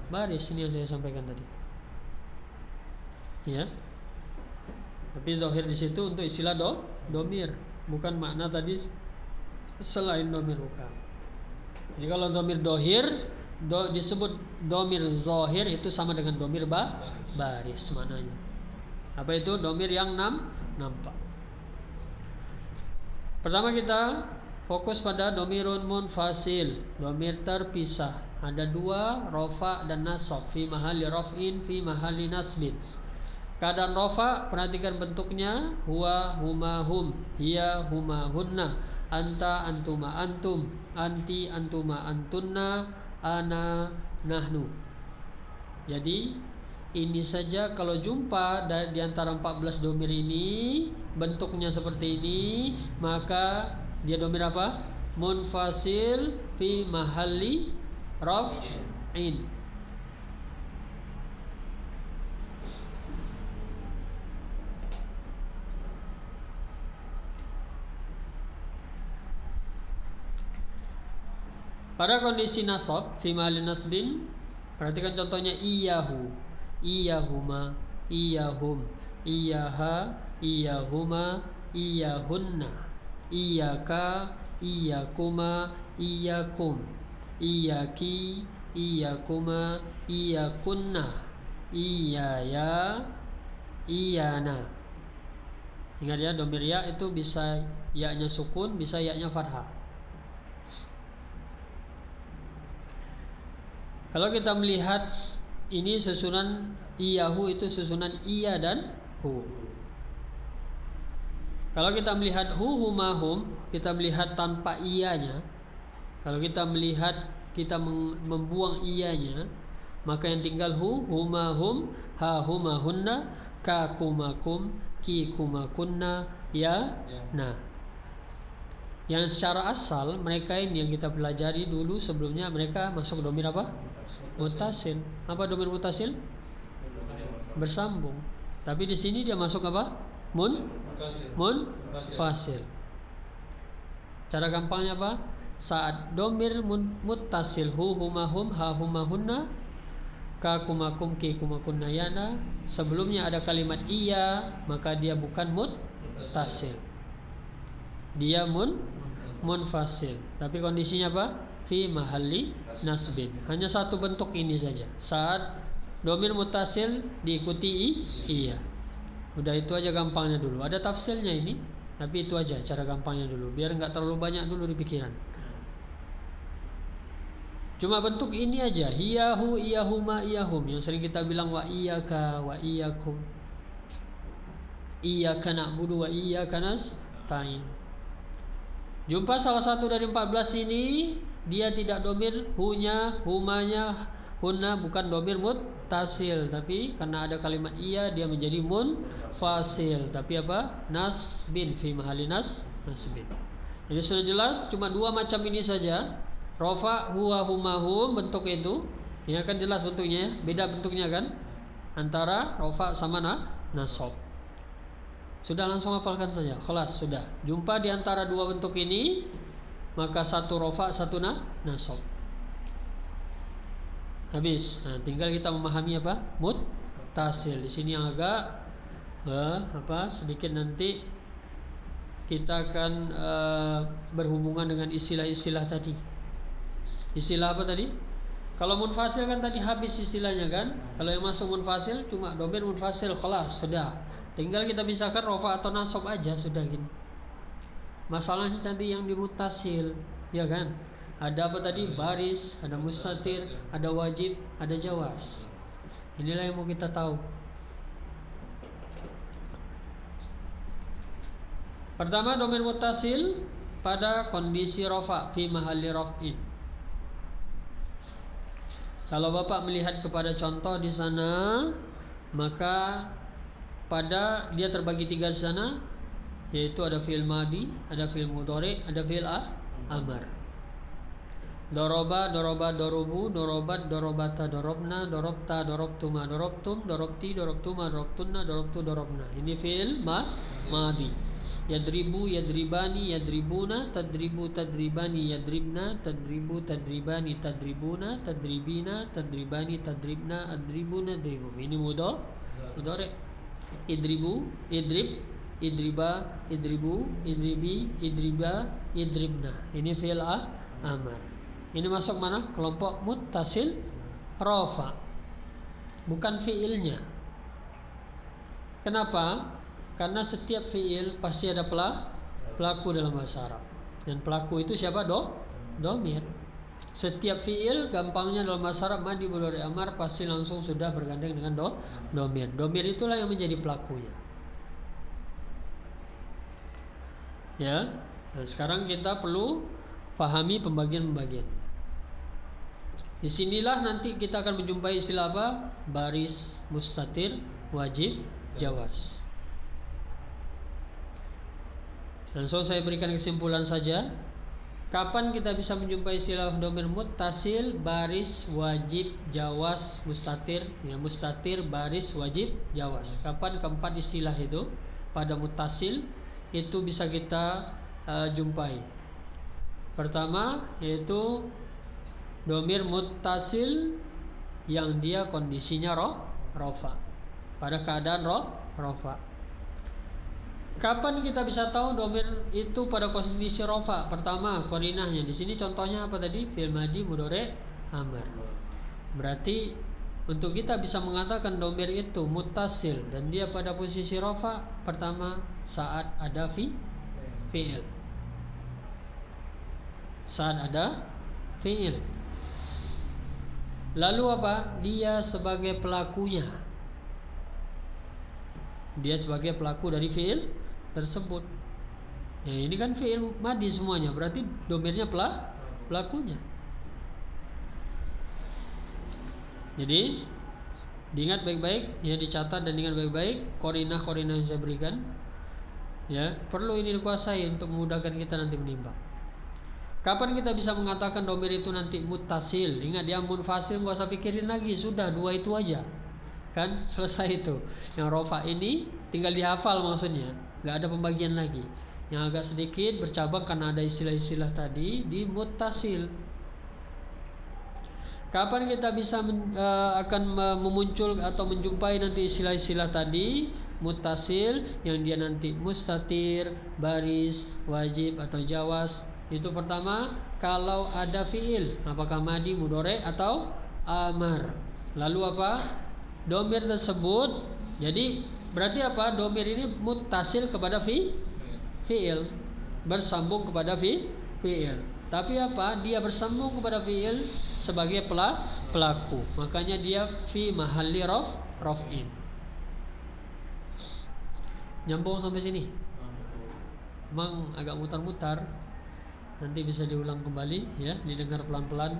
baris. Ini yang saya sampaikan tadi. Ya. Tapi dohir di situ untuk istilah domir, bukan makna tadi selain domir, bukan. Jadi kalau domir dohir disebut domir zohir itu sama dengan domir baris maknanya. Apa itu domir yang nampak? Pertama kita fokus pada domirun munfasil, domir terpisah. Ada dua, rofa dan nasab. Fi mahalli raf'in, fi mahalli nasbin. Keadaan rofa, perhatikan bentuknya. Huwa, huma, hum. Hiya, huma, hunna. Anta, antuma, antum. Anti, antuma, antunna. Ana, nahnu. Jadi ini saja kalau jumpa di antara 14 domir ini bentuknya seperti ini, maka dia domir apa? Munfasil fi mahalli raf'in. Pada kondisi nasab fi mahalli nasbin, perhatikan contohnya iyahu, iyahuma, iyahum, iyaha, iyahuma, iyahunna, iyaka, iyakuma, iyakum, iyaki, iyakuma, iyakunna, iyaya, iyana. Ingat ya, domir ya itu bisa ya-nya sukun, bisa ya-nya fathah. Kalau kita melihat ini susunan iyahu itu susunan iya dan hu. Kalau kita melihat hu, huma, hum, kita melihat tanpa iyanya. Kalau kita melihat kita membuang iyanya, maka yang tinggal hu, huma, hum, ha, huma, hunna, ka, kumakum, ki, kumakunna, ya, nah. Yang secara asal mereka ini yang kita pelajari dulu sebelumnya, mereka masuk domir apa? Mutasil. Apa domir mutasil? Bersambung. Tapi di sini dia masuk apa? Munfasil. Cara gampangnya apa? Saat domir muttasil hu, huma, hum, ha, huma, hunna, ka, kumakum, ki, kumakunna, yana, sebelumnya ada kalimat iya, maka dia bukan muttasil. Dia munfasil. Tapi kondisinya apa? Fi mahalli nasbin. Hanya satu bentuk ini saja. Saat domir mutasil diikuti iya. Udah itu aja gampangnya dulu. Ada tafsirnya ini, tapi itu aja cara gampangnya dulu. Biar nggak terlalu banyak dulu di pikiran. Cuma bentuk ini aja. Hiyahu, iyahuma, iyahum. Yang sering kita bilang wa iyyaka, wa iyyakum. Iyyaka na'budu wa iyyaka nasta'in. Jumpa salah satu dari 14 ini, dia tidak domir hunya, humanya, hunna, bukan domir muttasil, tapi karena ada kalimat iya dia menjadi munfasil. Tapi apa? Nasbin fi mahalli nasbin. Jadi sudah jelas, cuma dua macam ini saja. Rofa, huwa, huma, hum, bentuk itu. Ya kan jelas bentuknya ya. Beda bentuknya kan antara rofa sama nasab. Sudah langsung hafalkan saja. Kelas sudah. Jumpa di antara dua bentuk ini, maka satu rofa, satu nasab. Habis. Nah, tinggal kita memahami apa? Muttasil. Di sini yang agak sedikit nanti kita akan berhubungan dengan istilah-istilah tadi. Istilah apa tadi? Kalau munfasil kan tadi habis istilahnya kan. Kalau yang masuk munfasil cuma domir munfasil, kelas sudah. Tinggal kita pisahkan rofa atau nasab aja sudah gini. Masalahnya tadi yang di muttasil, ya kan? Ada apa tadi? Baris, ada mustatir, ada wajib, ada jawaz. Inilah yang mau kita tahu. Pertama, domir muttasil pada kondisi rofa fi mahalli raf'in. Kalau Bapak melihat kepada contoh di sana, maka pada dia terbagi tiga di sana, yaitu ada fi'il madi, ada fi'il mudhari, ada fi'il amar. Doroba, doroba, dorobu, dorobat, dorobata, dorobna, dorobta, dorobtuma, dorobtum, dorobti, dorobtuma, dorobtunna, dorobtu, dorobna. Ini fi'il madi. Yadribu, yadribani, yadribuna, tadribu, tadribani, yadribna, tadribu, tadribani, tadribuna, tadribina, tadribani, tadribna, adribuna, adribu. Ini mudhari. Idribu, idrib, idriba, idribu, idribi, idriba, idribna. Ini fi'il amar. Ini masuk mana? Kelompok muttasil rafa. Bukan fi'ilnya. Kenapa? Karena setiap fi'il pasti ada pelaku dalam bahasa Arab. Dan pelaku itu siapa? Domir. Setiap fi'il gampangnya dalam bahasa Arab madi mudhari amar pasti langsung sudah bergandeng dengan domir. Domir itulah yang menjadi pelakunya. Ya. Dan sekarang kita perlu pahami pembagian-pembagian. Disinilah nanti kita akan menjumpai istilah apa? Baris, mustatir, wajib, jawaz. Langsung saya berikan kesimpulan saja. Kapan kita bisa menjumpai istilah domir muttasil, baris, wajib, jawaz, mustatir? Ya, mustatir, baris, wajib, jawaz. Kapan keempat istilah itu pada muttasil itu bisa kita jumpai? Pertama yaitu domir muttasil yang dia kondisinya rofa pada keadaan rofa. Kapan kita bisa tahu domir itu pada kondisi rofa? Pertama qarinahnya. Di sini contohnya apa tadi? Fi'il madi mudhari amar. Berarti untuk kita bisa mengatakan domir itu muttasil dan dia pada posisi rofa, pertama saat ada fi'il. Saat ada fi'il. Lalu apa? Dia sebagai pelakunya. Dia sebagai pelaku dari fi'il tersebut. Ya, ini kan fi'il madi semuanya, berarti domirnya pelakunya. Jadi diingat baik-baik, ya dicatat dan diingat baik-baik qarinah-qarinah yang saya berikan. Ya, perlu ini dikuasai untuk memudahkan kita nanti menimbang. Kapan kita bisa mengatakan domir itu nanti muttasil? Ingat dia munfasil, nggak usah pikirin lagi, sudah dua itu aja, kan selesai itu. Yang rofa ini tinggal dihafal maksudnya, nggak ada pembagian lagi. Yang agak sedikit bercabang karena ada istilah-istilah tadi di muttasil. Kapan kita bisa akan memuncul atau menjumpai nanti istilah-istilah tadi muttasil yang dia nanti mustatir, baris, wajib atau jawaz? Itu pertama kalau ada fi'il, apakah madi, mudhari atau amar. Lalu apa? Domir tersebut. Jadi berarti apa? Domir ini muttasil kepada fi'il, bersambung kepada fi'il. Tapi apa? Dia bersambung kepada fi'il sebagai pelaku. Makanya dia fi mahalli raf'in. Nyambung sampai sini? Memang agak mutar-mutar. Nanti bisa diulang kembali ya, didengar pelan-pelan.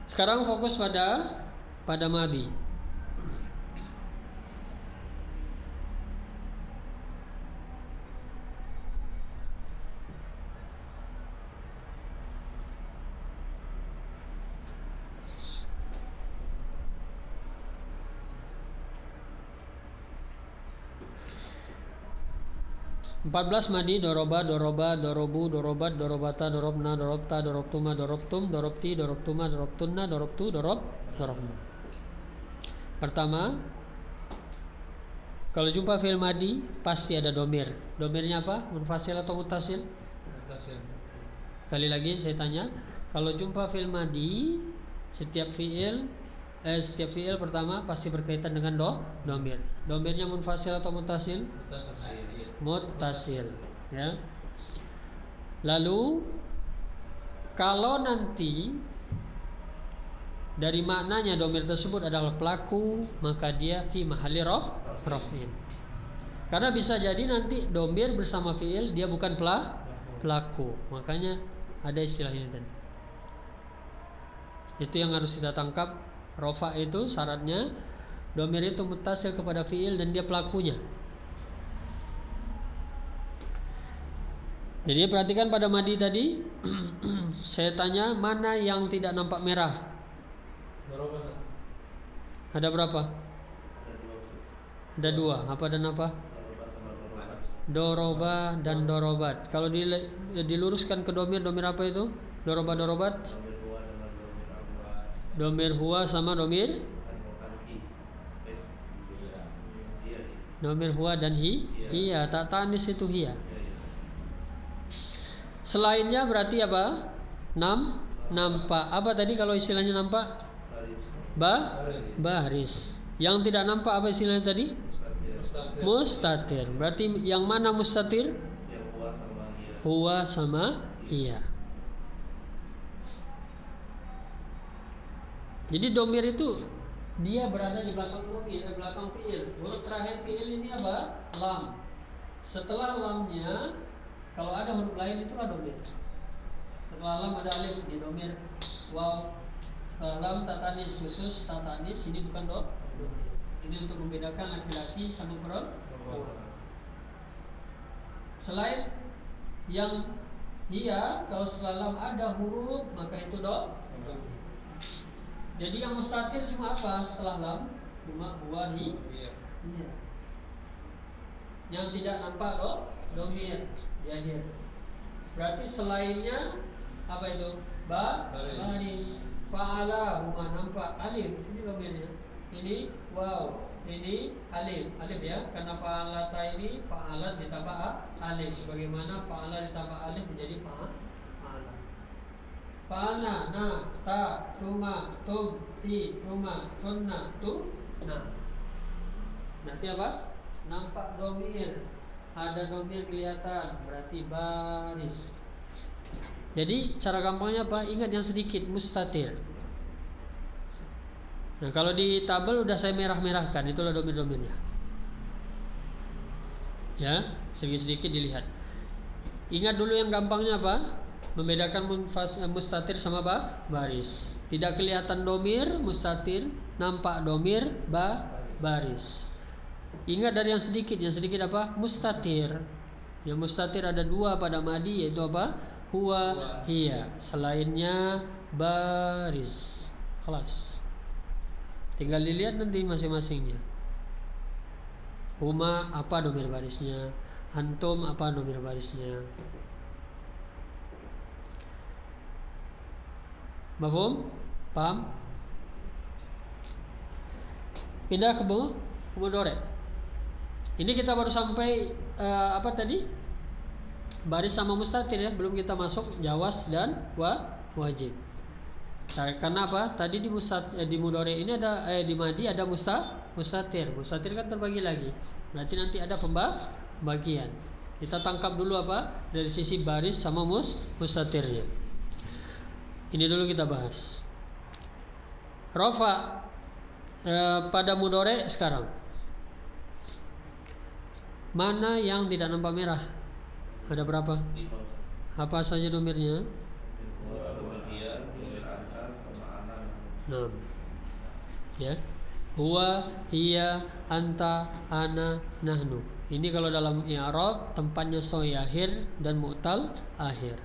Sekarang fokus pada madi. 14 madi doroba, doroba, dorobu, dorobat, dorobata, dorobna, dorobta, dorobtuma, dorobtum, dorobti, dorobtuma, dorobtunna, dorobtu, dorobna. Pertama, kalau jumpa fi'il madi pasti ada domir. Domirnya apa? Munfasil atau muttasil? Kali lagi saya tanya, kalau jumpa fi'il madi setiap fi'il pertama pasti berkaitan dengan domir. Domirnya munfasil atau muttasil? Muttasil. Ya. Lalu kalau nanti dari maknanya domir tersebut adalah pelaku, maka dia fi mahalli raf'in. Karena bisa jadi nanti domir bersama fi'il dia bukan pelaku. Makanya ada istilahnya tadi. Itu yang harus kita tangkap. Rafa itu syaratnya domir itu muttasil kepada fi'il dan dia pelakunya. Jadi perhatikan pada madi tadi saya tanya mana yang tidak nampak merah? Doroba satu. Ada berapa? Ada dua. Apa dan apa? Doroba dan dorobat. Kalau diluruskan ke domir apa itu? Doroba dorobat. Domir huwa sama domir huwa dan hiya. Tak tanis itu hiya. Selainnya berarti apa? Nampak. Apa tadi kalau istilahnya nampak? Baris. Yang tidak nampak apa istilahnya tadi? Mustatir. Berarti yang mana mustatir? Huwa sama hiya. Jadi domir itu dia berada di belakang domir, belakang fiil. Huruf terakhir fiil ini apa? Lam. Setelah lamnya kalau ada huruf lain itulah domir. Setelah lam ada alif di domir. Waw. Lam tatanis khusus tatanis ini bukan ini untuk membedakan laki-laki sama perempuan. Selain yang iya kalau setelah lam ada huruf maka itu Jadi yang mustatir cuma apa setelah lam? Cuma huwa hiya. Yang tidak nampak domir di akhir. Berarti selainnya apa itu? Baris. Fa'ala huma nampak alif. Ini domirnya. Ini waw. Ini alif. Alif ya. Karena fa'alata ini fa'alat ditambah alif. Sebagaimana fa'ala ditambah alif menjadi fa'ala. Fa'alna, na, ta, tuma, tum, ti, tuma, tunna, tu, na. Nanti apa? Nampak domir. Ada domir kelihatan. Berarti baris. Jadi cara gampangnya apa? Ingat yang sedikit mustatir. Nah kalau di tabel udah saya merah-merahkan, itulah domir-domirnya. Ya, sedikit-sedikit dilihat. Ingat dulu yang gampangnya apa? Membedakan mustatir sama baris. Tidak kelihatan domir mustatir, nampak domir baris. Ingat dari yang sedikit apa? Mustatir. Yang mustatir ada dua pada madi yaitu apa? Huwa hiya. Selainnya baris. Kelas. Tinggal dilihat nanti masing-masingnya. Huma apa domir barisnya? Antum apa domir barisnya? Mafhum? Paham? Pindah ke mudhari'. Ini kita baru sampai apa tadi? Baris sama mustatir ya, belum kita masuk jawaz dan wajib. Karena apa? Tadi di mudhari' ini ada di madi ada mustatir. Mustatir kan terbagi lagi. Berarti nanti ada pembagian. Kita tangkap dulu apa? Dari sisi baris sama mustatirnya. Ini dulu kita bahas. Rafa pada mudhari' sekarang. Mana yang tidak nampak merah? Ada berapa? Apa saja domirnya? 6. Ya. Huwa, hiya, anta, ana, nahnu. Ini kalau dalam i'rab tempatnya soi akhir dan mu'tal akhir.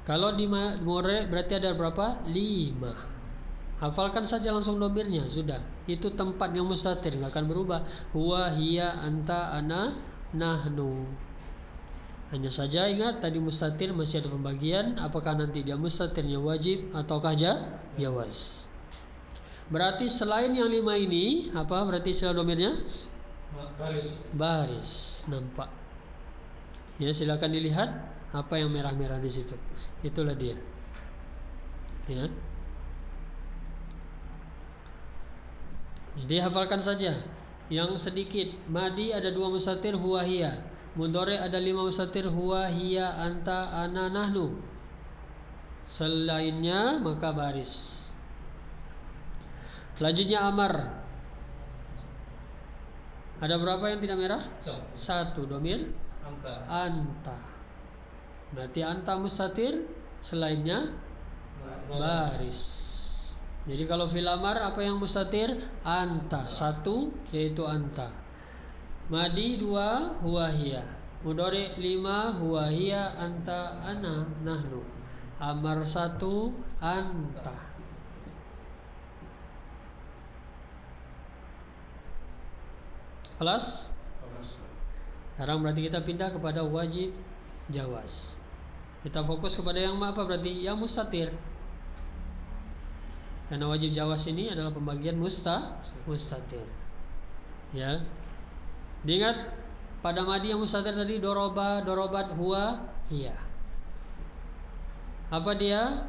Kalau di mudhari' berarti ada berapa? 5. Hafalkan saja langsung domirnya, sudah. Itu tempat yang mustatir, enggak akan berubah. Huwa, hiya, anta, ana, nahnu. Hanya saja ingat tadi mustatir masih ada pembagian, apakah nanti dia mustatirnya wajib ataukah jawaz. Berarti selain yang 5 ini, apa berarti istilah domirnya? Baris, nampak. Ya, silakan dilihat apa yang merah-merah di situ. Itulah dia. Ya. Jadi hafalkan saja yang sedikit. Madi ada 2 mustatir huwa hiya. Mudhari' ada 5 mustatir huwa hiya anta ana nahnu. Selainnya maka baris. Selanjutnya amar. Ada berapa yang tidak merah? 1 domir anta. Berarti anta mustatir, selainnya baris. Jadi kalau fil amar apa yang mustatir? Anta, 1 yaitu anta. Madi 2 huwa hiya. Mudhari 5 huwa hiya anta ana nahnu. Amar 1 anta. Kelas? Sekarang berarti kita pindah kepada wajib jawaz. Kita fokus kepada yang apa berarti? Yang mustatir. Karena wajib jawaz ini adalah pembagian mustatir. Ya. Diingat pada madi yang mustatir tadi doroba, dorobat, huwa, hiya. Apa dia?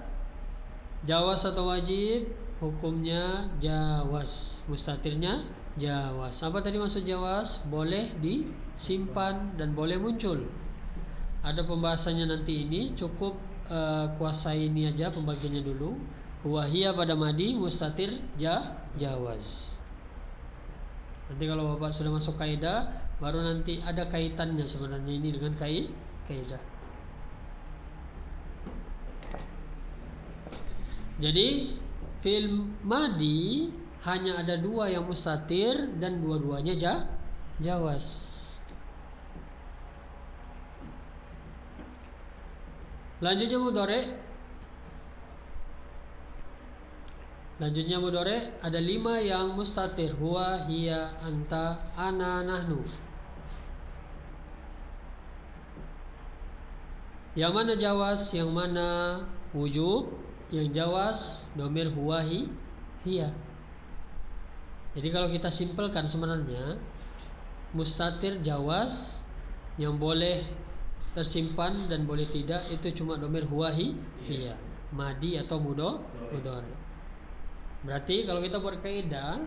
Jawaz atau wajib? Hukumnya jawaz. Mustatirnya jawaz. Apa tadi maksud jawaz? Boleh disimpan dan boleh muncul. Ada pembahasannya nanti ini, cukup kuasai ini aja pembagiannya dulu. Wahia pada madi mustatir jawaz. Nanti kalau Bapak sudah masuk kaidah, baru nanti ada kaitannya sebenarnya ini dengan kaidah. Jadi fi'il madi hanya ada 2 yang mustatir dan dua-duanya jawaz. Lanjutnya mudhari ada 5 yang mustatir. Huwa, hiya, anta, ana, nahnu. Yang mana jawaz, yang mana wujub? Yang jawaz domir huwa, hiya. Jadi kalau kita simpelkan sebenarnya mustatir jawaz yang boleh tersimpan dan boleh tidak itu cuma domir huwa, hiya, madi atau mudhari. Berarti kalau kita buat kaidah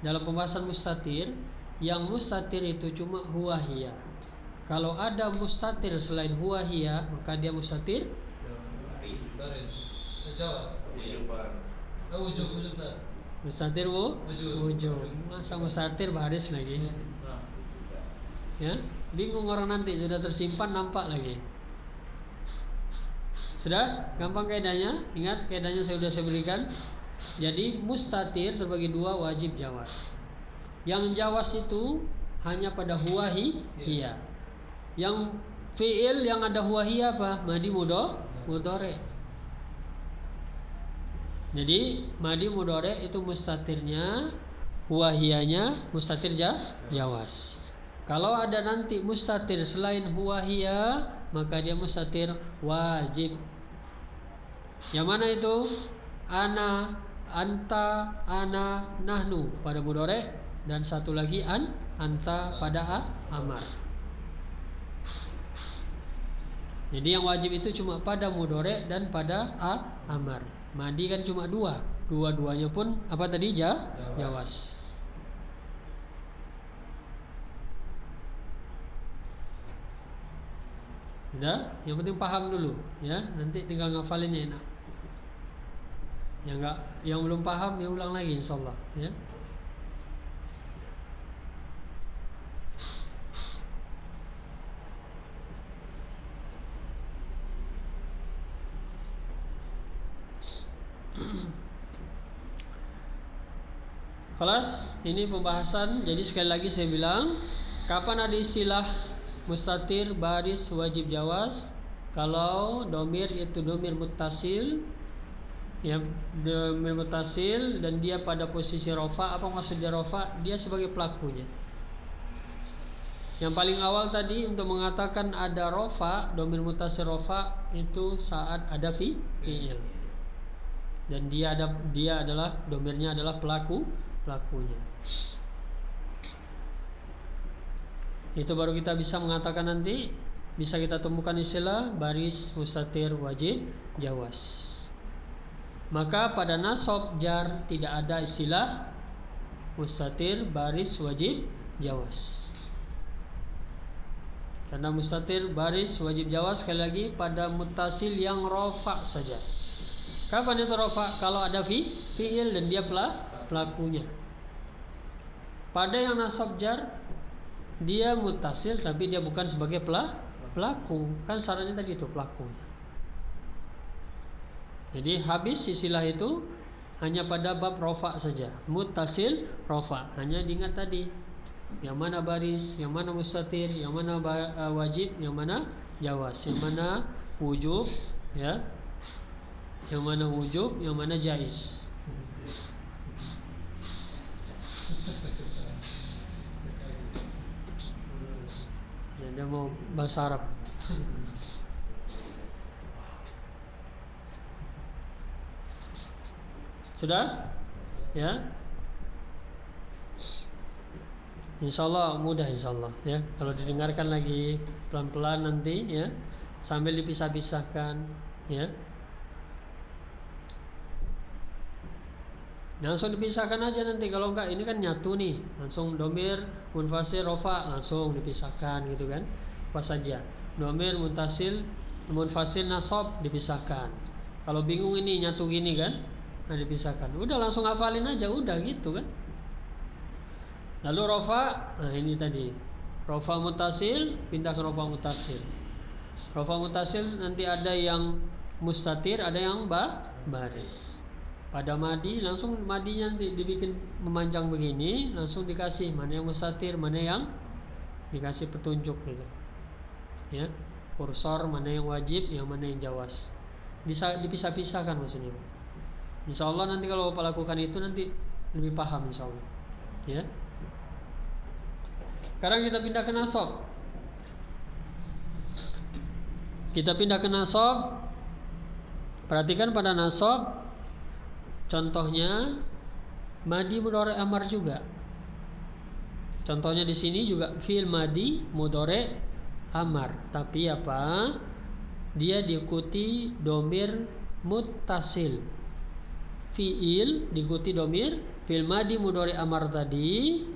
dalam pembahasan mustatir, yang mustatir itu cuma huwa, hiya. Kalau ada mustatir selain huwa, hiya, maka dia mustatir mustatir wujud. Masa mustatir baris lagi? Ya, bingung orang nanti sudah tersimpan nampak lagi. Sudah gampang kaidahnya? Ingat kaidahnya saya berikan. Jadi mustatir terbagi 2, wajib jawaz. Yang jawaz itu hanya pada huwa, hiya. Yang fi'il yang ada huwa, hiya apa? Madi mudhari. Jadi madi mudhari itu mustatirnya huwa, hiyanya mustatir jawaz. Kalau ada nanti mustatir selain huwa, hiya, maka dia mustatir wajib. Yang mana itu? Ana, anta, ana, nahnu pada mudhari dan satu lagi anta pada amar. Jadi yang wajib itu cuma pada mudhari dan pada amar. Madi kan cuma 2. Dua-duanya pun apa tadi? Jawaz. Udah, yang penting paham dulu ya, nanti tinggal ngafalinnya enak. Yang belum paham ya ulang lagi insyaallah ya. Kelas ini pembahasan. Jadi sekali lagi saya bilang, kapan ada istilah mustatir baris wajib jawaz? Kalau domir itu domir muttasil, ya, domir muttasil dan dia pada posisi rofa. Apa maksudnya rofa? Dia sebagai pelakunya. Yang paling awal tadi untuk mengatakan ada rofa, domir muttasil rofa itu saat ada fi'il dan dia adalah domirnya adalah pelakunya. Itu baru kita bisa mengatakan, nanti bisa kita temukan istilah baris mustatir wajib jawaz. Maka pada nasab jar tidak ada istilah mustatir baris wajib jawaz. Karena mustatir baris wajib jawaz sekali lagi pada muttasil yang rofa saja. Kapan itu rofa? Kalau ada fi'il dan dia pelakunya. Pada yang nasab jar dia muttasil tapi dia bukan sebagai pelaku. Kan syaratnya tadi itu pelakunya. Jadi habis istilah itu hanya pada bab rofa saja. Muttasil rofa. Hanya diingat tadi yang mana baris, yang mana mustatir, yang mana wajib, yang mana jawaz, yang mana wujub, ya, yang mana wujub, yang mana jaiz. Ya, dia mau bahasa Arab. Sudah? Ya. Insyaallah mudah, insyaallah ya. Kalau didengarkan lagi pelan-pelan nanti ya, sambil dipisah-pisahkan ya. Langsung dipisahkan aja nanti, kalau enggak ini kan nyatu nih, langsung domir, munfasil, rofa langsung dipisahkan gitu kan. Apa saja. Domir, muntasil, munfasil, nasab dipisahkan. Kalau bingung ini nyatu gini kan, nah dipisahkan. Udah langsung hafalin aja, udah gitu kan. Lalu rofa, nah ini tadi rofa mutasil, pindah ke rofa mutasil. Rofa mutasil nanti ada yang mustatir, ada yang baris. Pada madi langsung madinya dibikin memanjang begini, langsung dikasih mana yang mustatir, mana yang dikasih petunjuk gitu. Ya, kursor mana yang wajib, yang mana yang jawaz. Bisa dipisah-pisahkan maksudnya. Insyaallah nanti kalau Bapak lakukan itu nanti lebih paham insyaallah. Ya. Sekarang kita pindah ke nasab. Kita pindah ke nasab. Perhatikan pada nasab, contohnya madi mudhari amar juga. Contohnya di sini juga fi'il madi mudhari amar, tapi apa? Dia diikuti domir muttasil. Fi'il diikuti domir, fi'il madi mudhari amar tadi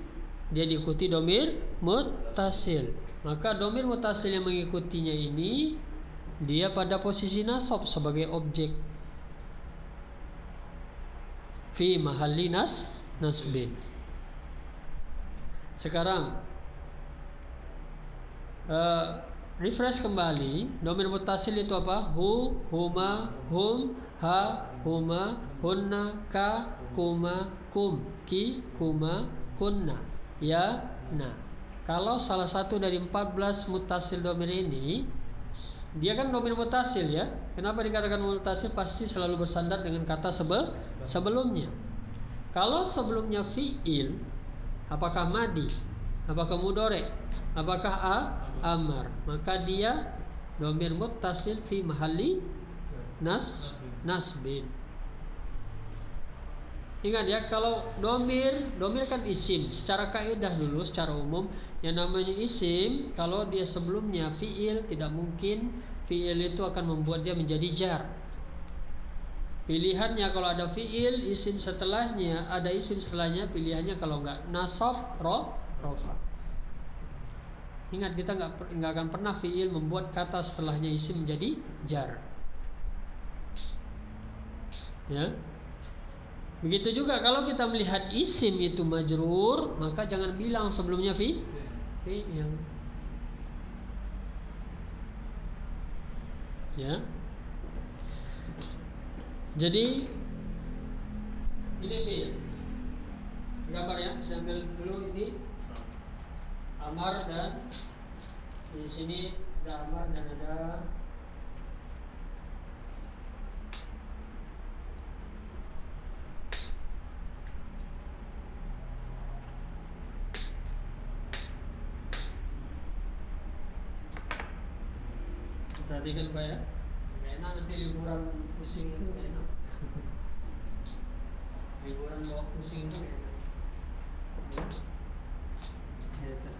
dia diikuti domir muttasil. Maka domir muttasil yang mengikutinya ini dia pada posisi nasab sebagai objek. Fi mahalli nasbin. Sekarang refresh kembali. Domir muttasil itu apa? Hu, huma, hum, ha, huma, hunna, ka, kuma, kum, ki, kuma, kunna, ya, nah. Kalau salah satu dari 14 muttasil domir ini, dia kan domir muttasil ya. Kenapa dikatakan muttasil? Pasti selalu bersandar dengan kata sebelumnya. Kalau sebelumnya fi'il, apakah madi, apakah mudhari, apakah amar, maka dia domir muttasil fi mahalli nasbin. Ingat ya, kalau domir kan isim. Secara kaidah dulu, secara umum, yang namanya isim, kalau dia sebelumnya fi'il, tidak mungkin fi'il itu akan membuat dia menjadi jar. Pilihannya kalau ada fi'il, isim setelahnya, ada isim setelahnya, pilihannya kalau enggak nasab, rofa. Ingat, kita enggak akan pernah fi'il membuat kata setelahnya isim menjadi jar. Ya. Begitu juga kalau kita melihat isim itu majrur, maka jangan bilang sebelumnya fi'il. Ya. Jadi ini fi'il. Gambar ya, saya ambil dulu ini amar, dan di sini ada amar dan ada perhatikan Pak ya. Gak enak nanti liburan pusing itu, gak enak. Liburan bawa pusing itu gak enak. Gitu.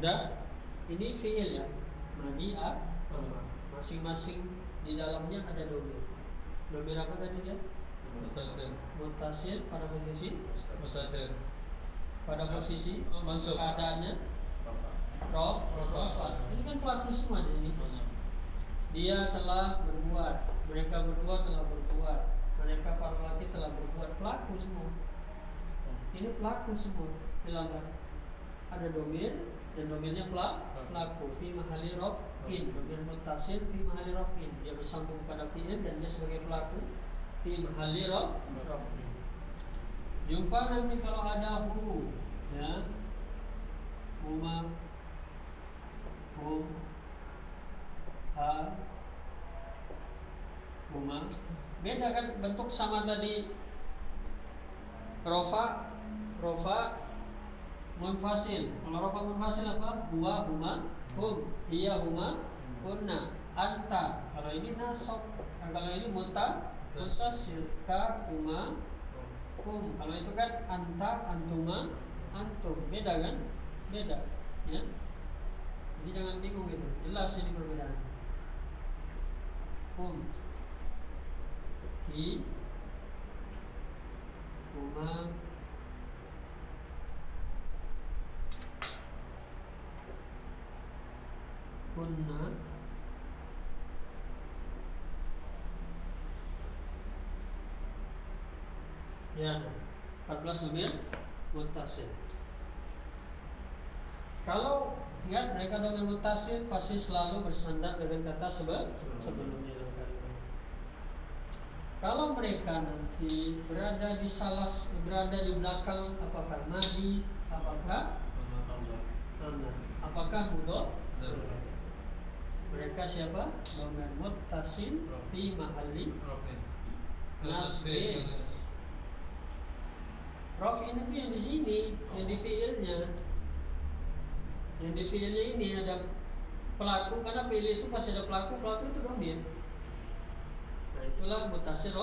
Udah, ini fi'il ya, madi amar. Masing-masing di dalamnya ada domir. Domir apa tadi dia? Muttasil pada posisi Mustatir. pada posisi Mansub. keadaannya Rofa. Ini kan pelaku semua di sini. Dia telah berbuat, mereka berdua telah berbuat, mereka para lelaki telah berbuat, pelaku semua. Ini pelaku semua. Dilanggar. Ada domir dan domirnya pelaku. Fi mahali raf'in, domir muttasil fi mahali raf'in. Dia bersambung pada fi'il dan dia sebagai pelaku fi mahali raf'in. Jumpa nanti kalau ada hu, ya, huma, hum, ha, huma. Beda kan bentuk sama tadi. Rofa munfasil. Kalau rofa munfasil apa? Huwa, huma, hum, hiya, huma, hunna, anta. Kalau ini nasab, kalau ini mutasil, ka, huma, hum. Kalau itu kan anta, antuma, antum. Beda kan? Beda, ya. Jadi jangan bingung itu. Jelas ini perbedaan. Hum, hi, huma, hunna, ya. 14 domir muttasil. Kalau ingat mereka domir muttasil pasti selalu bersandar dengan kata sebelumnya. Kalau mereka nanti berada di belakang, apakah madi, apakah mudhaf? Mereka siapa? Domir muttasil fi mahalli nasbin. Raf'in itu yang di sini, yang di fiilnya. Yang di fiilnya ini ada pelaku, karena fiil itu pasti ada pelaku itu domir. Nah, itulah muttasil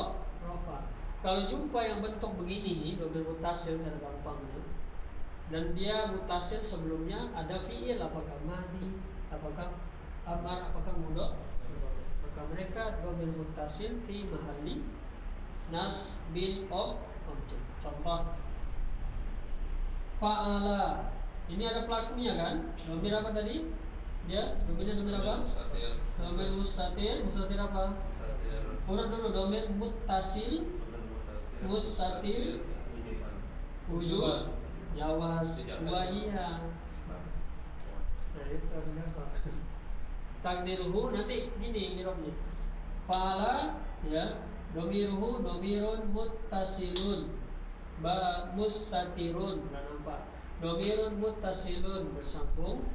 rafa. Kalau jumpa yang bentuk begini, domir muttasil cara gampangnya, dan dia muttasil sebelumnya ada fiil, apakah madi, apakah amar, apakah mudhaf, maka mereka domir muttasil fi mahalli nasbin objek. Contoh fa'ala, ini ada pelakunya kan? Domir apa tadi? Dia domirnya domir apa? Domir mustatir apa? Urut dulu, domir muttasil, mustatir, wujud, jawaz, wa'iyah. Nah itu apa? Takdiruhu nanti gini miromnya. Fa'ala, ya, domiruhu domirun muttasilun, mustatirun, nggak nampak. Domirun muttasilun bersambung,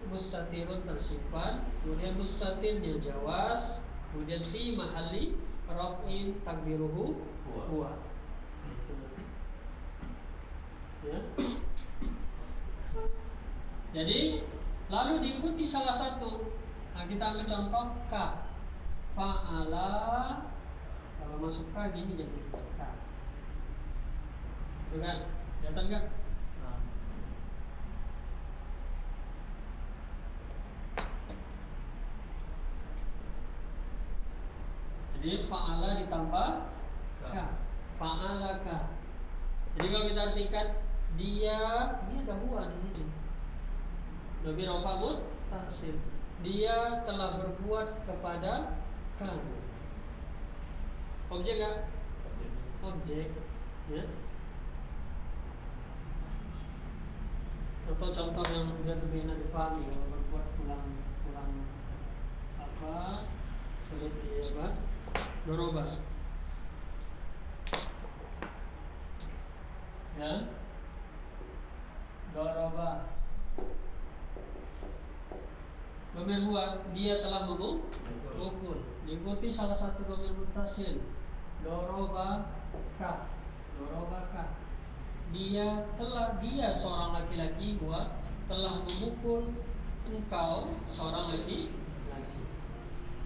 mustatirun tersimpan, kemudian mustatirnya jawaz, kemudian fi mahalli raf'in takdiruhu huwa. Ya. Jadi lalu diikuti salah satu. Nah, kita ambil contoh ka, fa'ala. Kalau masuk ka gini jadi ka. Itu kan? Kelihatan nggak? Nah. Jadi fa'ala ditambah ka, fa'ala ka. Jadi kalau kita artikan dia, ini ada huwa di sini. Lebih rafa muttasil. Dia telah berbuat kepada kamu. Objek nggak? Objek, ya. Atau contoh yang lebih enak dipahami, kalau berbuat ulang apa? Seperti apa? Doroba. Ya. Doroba. Domir huwa, dia telah memukul. Diikuti salah satu domir muttasil. Doroba ka. Dia seorang laki-laki, huwa telah memukul engkau seorang laki-laki.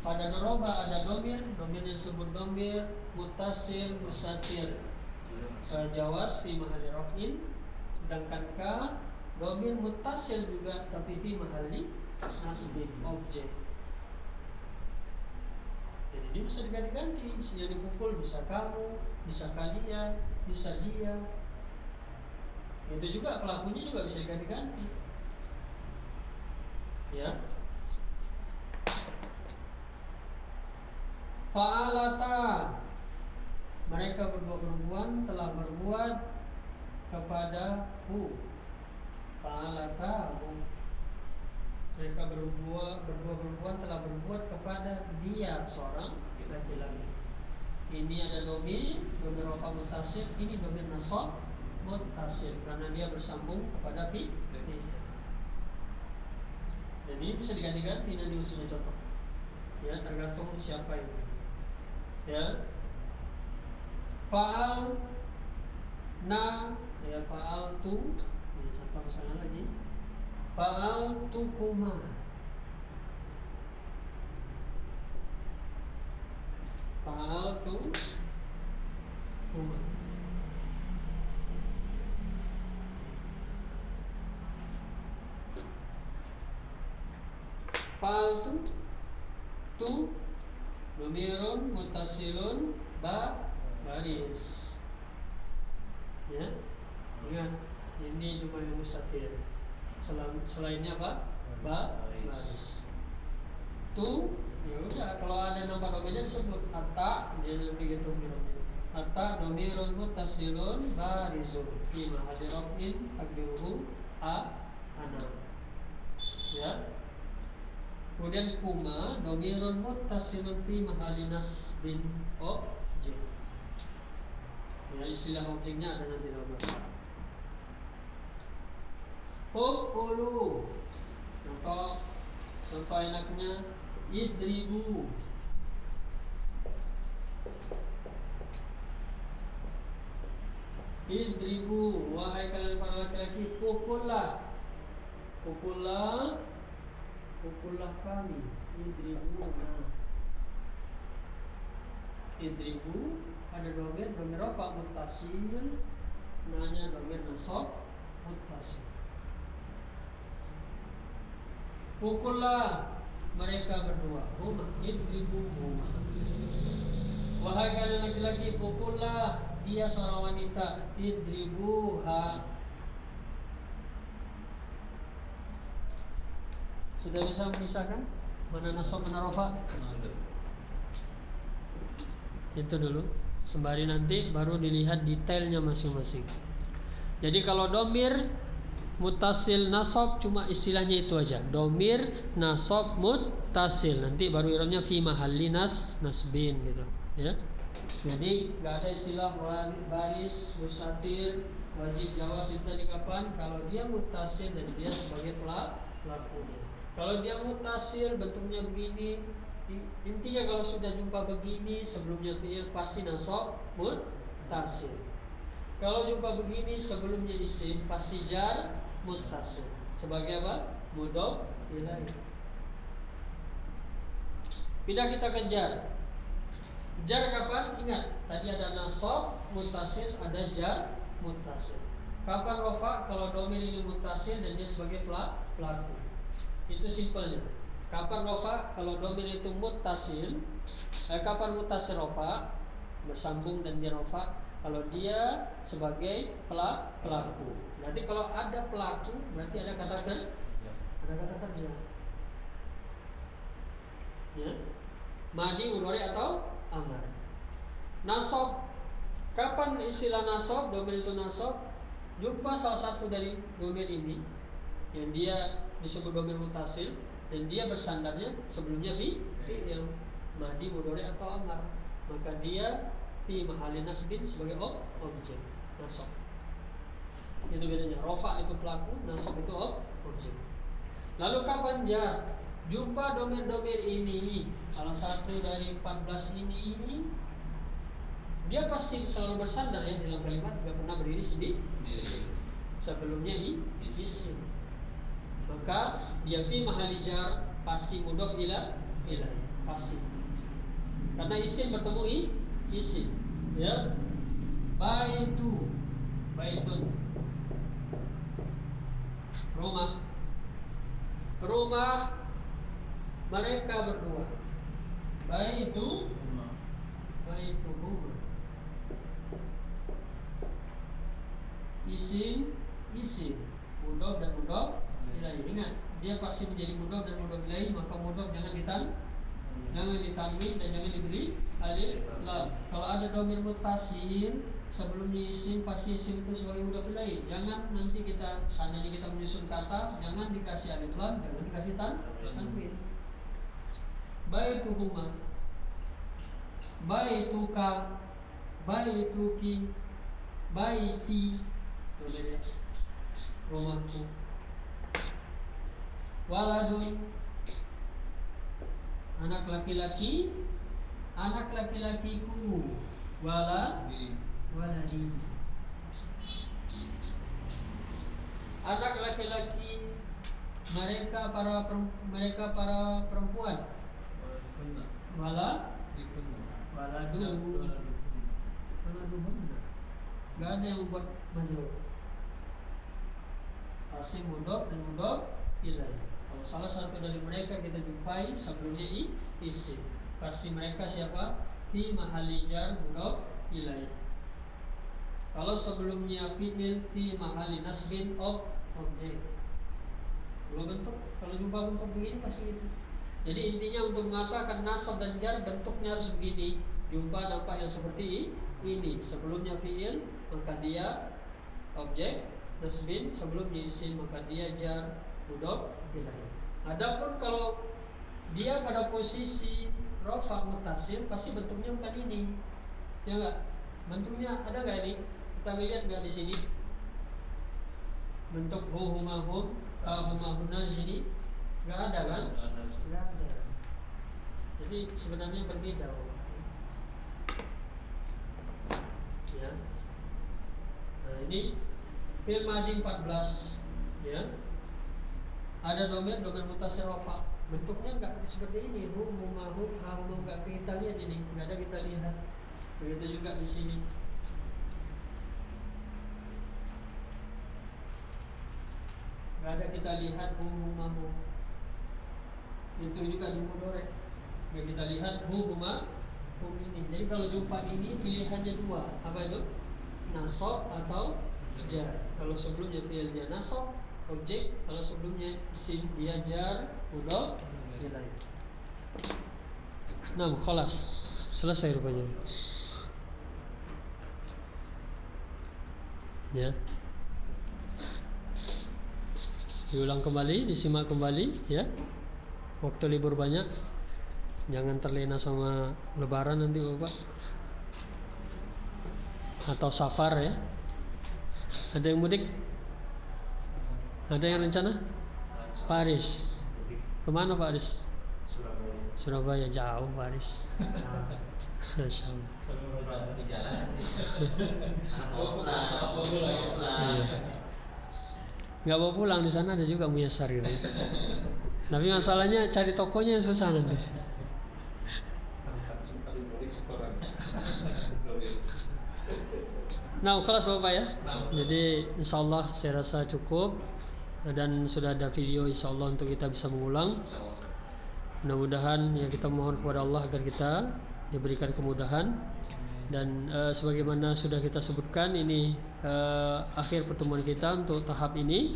Pada doroba ada domir disebut domir muttasil mustatir. Jawaz fi mahalli raf'in. Sedangkan ka domir muttasil juga tapi fi mahalli nasbin objek. Jadi dia bisa diganti-ganti. Yang dipukul bisa kamu, bisa kalian, bisa dia. Itu juga pelakunya juga bisa diganti-ganti. Ya. Fa'alata, mereka berdua perempuan telah berbuat kepadaku. Fa'alata, mereka berdua perempuan telah berbuat kepada dia seorang laki-laki. Ini ada domir rafa muttasil, ini domir nasab muttasil karena dia bersambung kepada fi. Jadi bisa diganti-ganti nanti usulnya contoh. Ya, tergantung siapa ini. Ya. Fa'al na, ya fa'al tu. Ini contoh misalnya lagi. Fa'al tu kuma. Fa'al tu kuma. Fa'al tu domirun muttasilun baris. Ya, ingat ini cuma yang mustatir. Selainnya apa? Baris. Tu, ya udah. Kalau ada nama domirnya disebut atta, dia nanti gitu miranya. Atta domirun muttasilun barisun fi mahalli raf'in taqdiruhu ana. Ya. Kemudian kuma domirun muttasilun fi mahalli nasbin objek. Ya, istilah objeknya ada nanti dalam bahasa. Ufulu, contoh enaknya idribu. Idribu, wahai kalian para laki-laki, pukullah kami. Idribu ada domir rafa muttasil, nanya domir nasab muttasil. Pukullah mereka berdua, huma idribu huma. Wahai kalian laki-laki, pukullah dia seorang wanita, idribuha. Sudah bisa memisahkan mana nasab mana rafa? Itu dulu. Sembari nanti baru dilihat detailnya masing-masing. Jadi kalau domir muttasil nasab cuma istilahnya itu aja. Domir nasab muttasil. Nanti baru irobnya fi mahalli nasbin gitu, ya. Jadi nggak ada istilah baris, mustatir, wajib jawab itu tadi kapan? Kalau dia muttasil dan dia sebagai pelakunya. Kalau dia muttasil bentuknya begini, intinya kalau sudah jumpa begini sebelumnya fi'il pasti nasab muttasil. Kalau jumpa begini sebelumnya isim pasti jar muttasil. Sebagai apa? Mudhof ilaih. Pindah kita ke jar. Jar kapan? Ingat, tadi ada nasab muttasil, ada jar muttasil. Kapan rafa? Kalau domir ini muttasil dan dia sebagai pelaku. Itu simpelnya. Kapan rafa? Kalau domir itu muttasil. Kapan muttasil rafa? Bersambung dan dia rafa kalau dia sebagai pelaku. Berarti kalau ada pelaku berarti ada kata kerja. Ya. Madi, mudhari atau amar. Nasab. Kapan istilah nasab? Domir itu nasab. Jumpa salah satu dari domir ini yang dia disebut domir muttasil dan dia bersandarnya sebelumnya fi'il madi, mudhari atau amar, maka dia fi mahalli nasbin sebagai objek nasab. Itu bedanya. Rafa itu pelaku, nasab itu objek. Lalu kapan jar? Jumpa domir-domir ini, salah satu dari 14 ini dia pasti selalu bersandar ya dalam kalimat, tidak pernah berdiri sendiri. Sebelumnya isim. Maka dia fi mahalli jar pasti mudhof ilaih pasti. Karena isim bertemu isim. Ya. Baitun. Rumah mereka berdua. Baituhuma. Isim, mudhof dan mudhof ilaih. Ingat, dia pasti menjadi mudhof dan mudhof ilaih, maka mudhof jangan ditanwin dan jangan diberi alif lam. Kalau ada dhamir muttasil sebelumnya isim, pasti isim itu sebagai mudhof ilaih. Jangan nanti kita seandainya kita menyusun kata, jangan dikasih alif lam, jangan dikasih tanwin. Baituhuma, baituka, baituki, baiti, rumahku. Waladun, anak laki-laki, anak laki-lakiku. Waladi, anak laki-laki mereka para perempuan. Waladun, nggak ada yang buat majrur, pasti mudhof dan mudhof ilaih. Kalau salah satu dari mereka kita jumpai sebelumnya isim, pasti mereka siapa? Fi mahalli jar mudhof ilaih. Kalau sebelumnya fi'il fi mahalli nasbin objek. Kalau bentuk, kalau jumpa bentuk begini pasti gitu. Jadi intinya untuk mengatakan nasab dan jar bentuknya harus begini. Jumpa nampak yang seperti ini. Sebelumnya fi'il maka dia objek nasbin, sebelumnya isim maka dia jar mudhof ilaih. Adapun kalau dia pada posisi rafa mutasil pasti bentuknya bukan ini. Ya enggak? Bentuknya ada enggak ini? Kita lihat enggak di sini? Bentuk huma hum, huma huna di sini enggak ada kan? Enggak ada. Jadi sebenarnya berbeda. Ya. Nah, ini fi'il madhi 14 ya. Ada dhamir mutasil rafa. Bentuknya enggak seperti ini. Huma hum, huma enggak kita lihat ini, enggak ada kita lihat. Begitu juga di sini. Enggak ada kita lihat huma hum. Itu juga di mudhari. Enggak kita lihat huma hum ini. Jadi kalau jumpa ini pilihannya dua. Apa itu? Nasab atau jar. Kalau sebelumnya fi'il dia nasab objek, kalau sebelumnya isim dia jar mudhof ilaih. Nah, khalas. Selesai rupanya. Ya. Diulang kembali, disimak kembali ya. Waktu libur banyak. Jangan terlena sama lebaran nanti Bapak. Atau safar ya. Ada yang mudik? Ada yang rencana? Pak Aris. Kemana Pak Aris? Surabaya jauh Pak Aris. Masya Allah. Nggak mau pulang, di sana ada juga Muyasar gitu. Tapi masalahnya cari tokonya yang susah nanti. Nah, kelas Bapak ya. Jadi insyaallah saya rasa cukup dan sudah ada video insyaallah untuk kita bisa mengulang. Mudah-mudahan ya kita mohon kepada Allah agar kita diberikan kemudahan dan sebagaimana sudah kita sebutkan ini akhir pertemuan kita untuk tahap ini.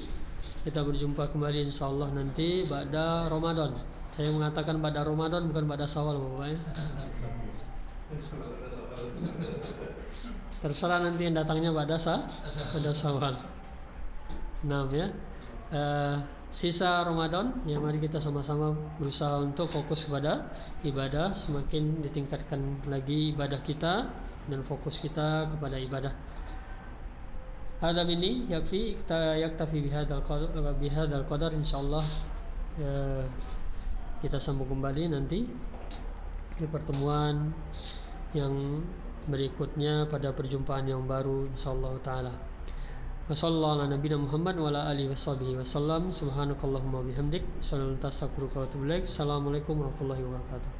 Kita berjumpa kembali insyaallah nanti pada Ramadan. Saya mengatakan pada Ramadan bukan pada Syawal Bapak ya. Terserah nanti yang datangnya pada Syawal. Nah ya, sisa Ramadan ya mari kita sama-sama berusaha untuk fokus kepada ibadah, semakin ditingkatkan lagi ibadah kita dan fokus kita kepada ibadah. Hadza minni yaktafi bihadzal qadar insyaallah. Kita sambung kembali nanti di pertemuan yang berikutnya pada perjumpaan yang baru insyaallah taala. Wassallallahu ala nabiyina Muhammad wa ala alihi washabihi wasallam. Subhanakallahumma bihamdik, asyhadu an la ilaha illa anta astaghfiruka wa atubu ilaik. Assalamualaikum warahmatullahi wabarakatuh.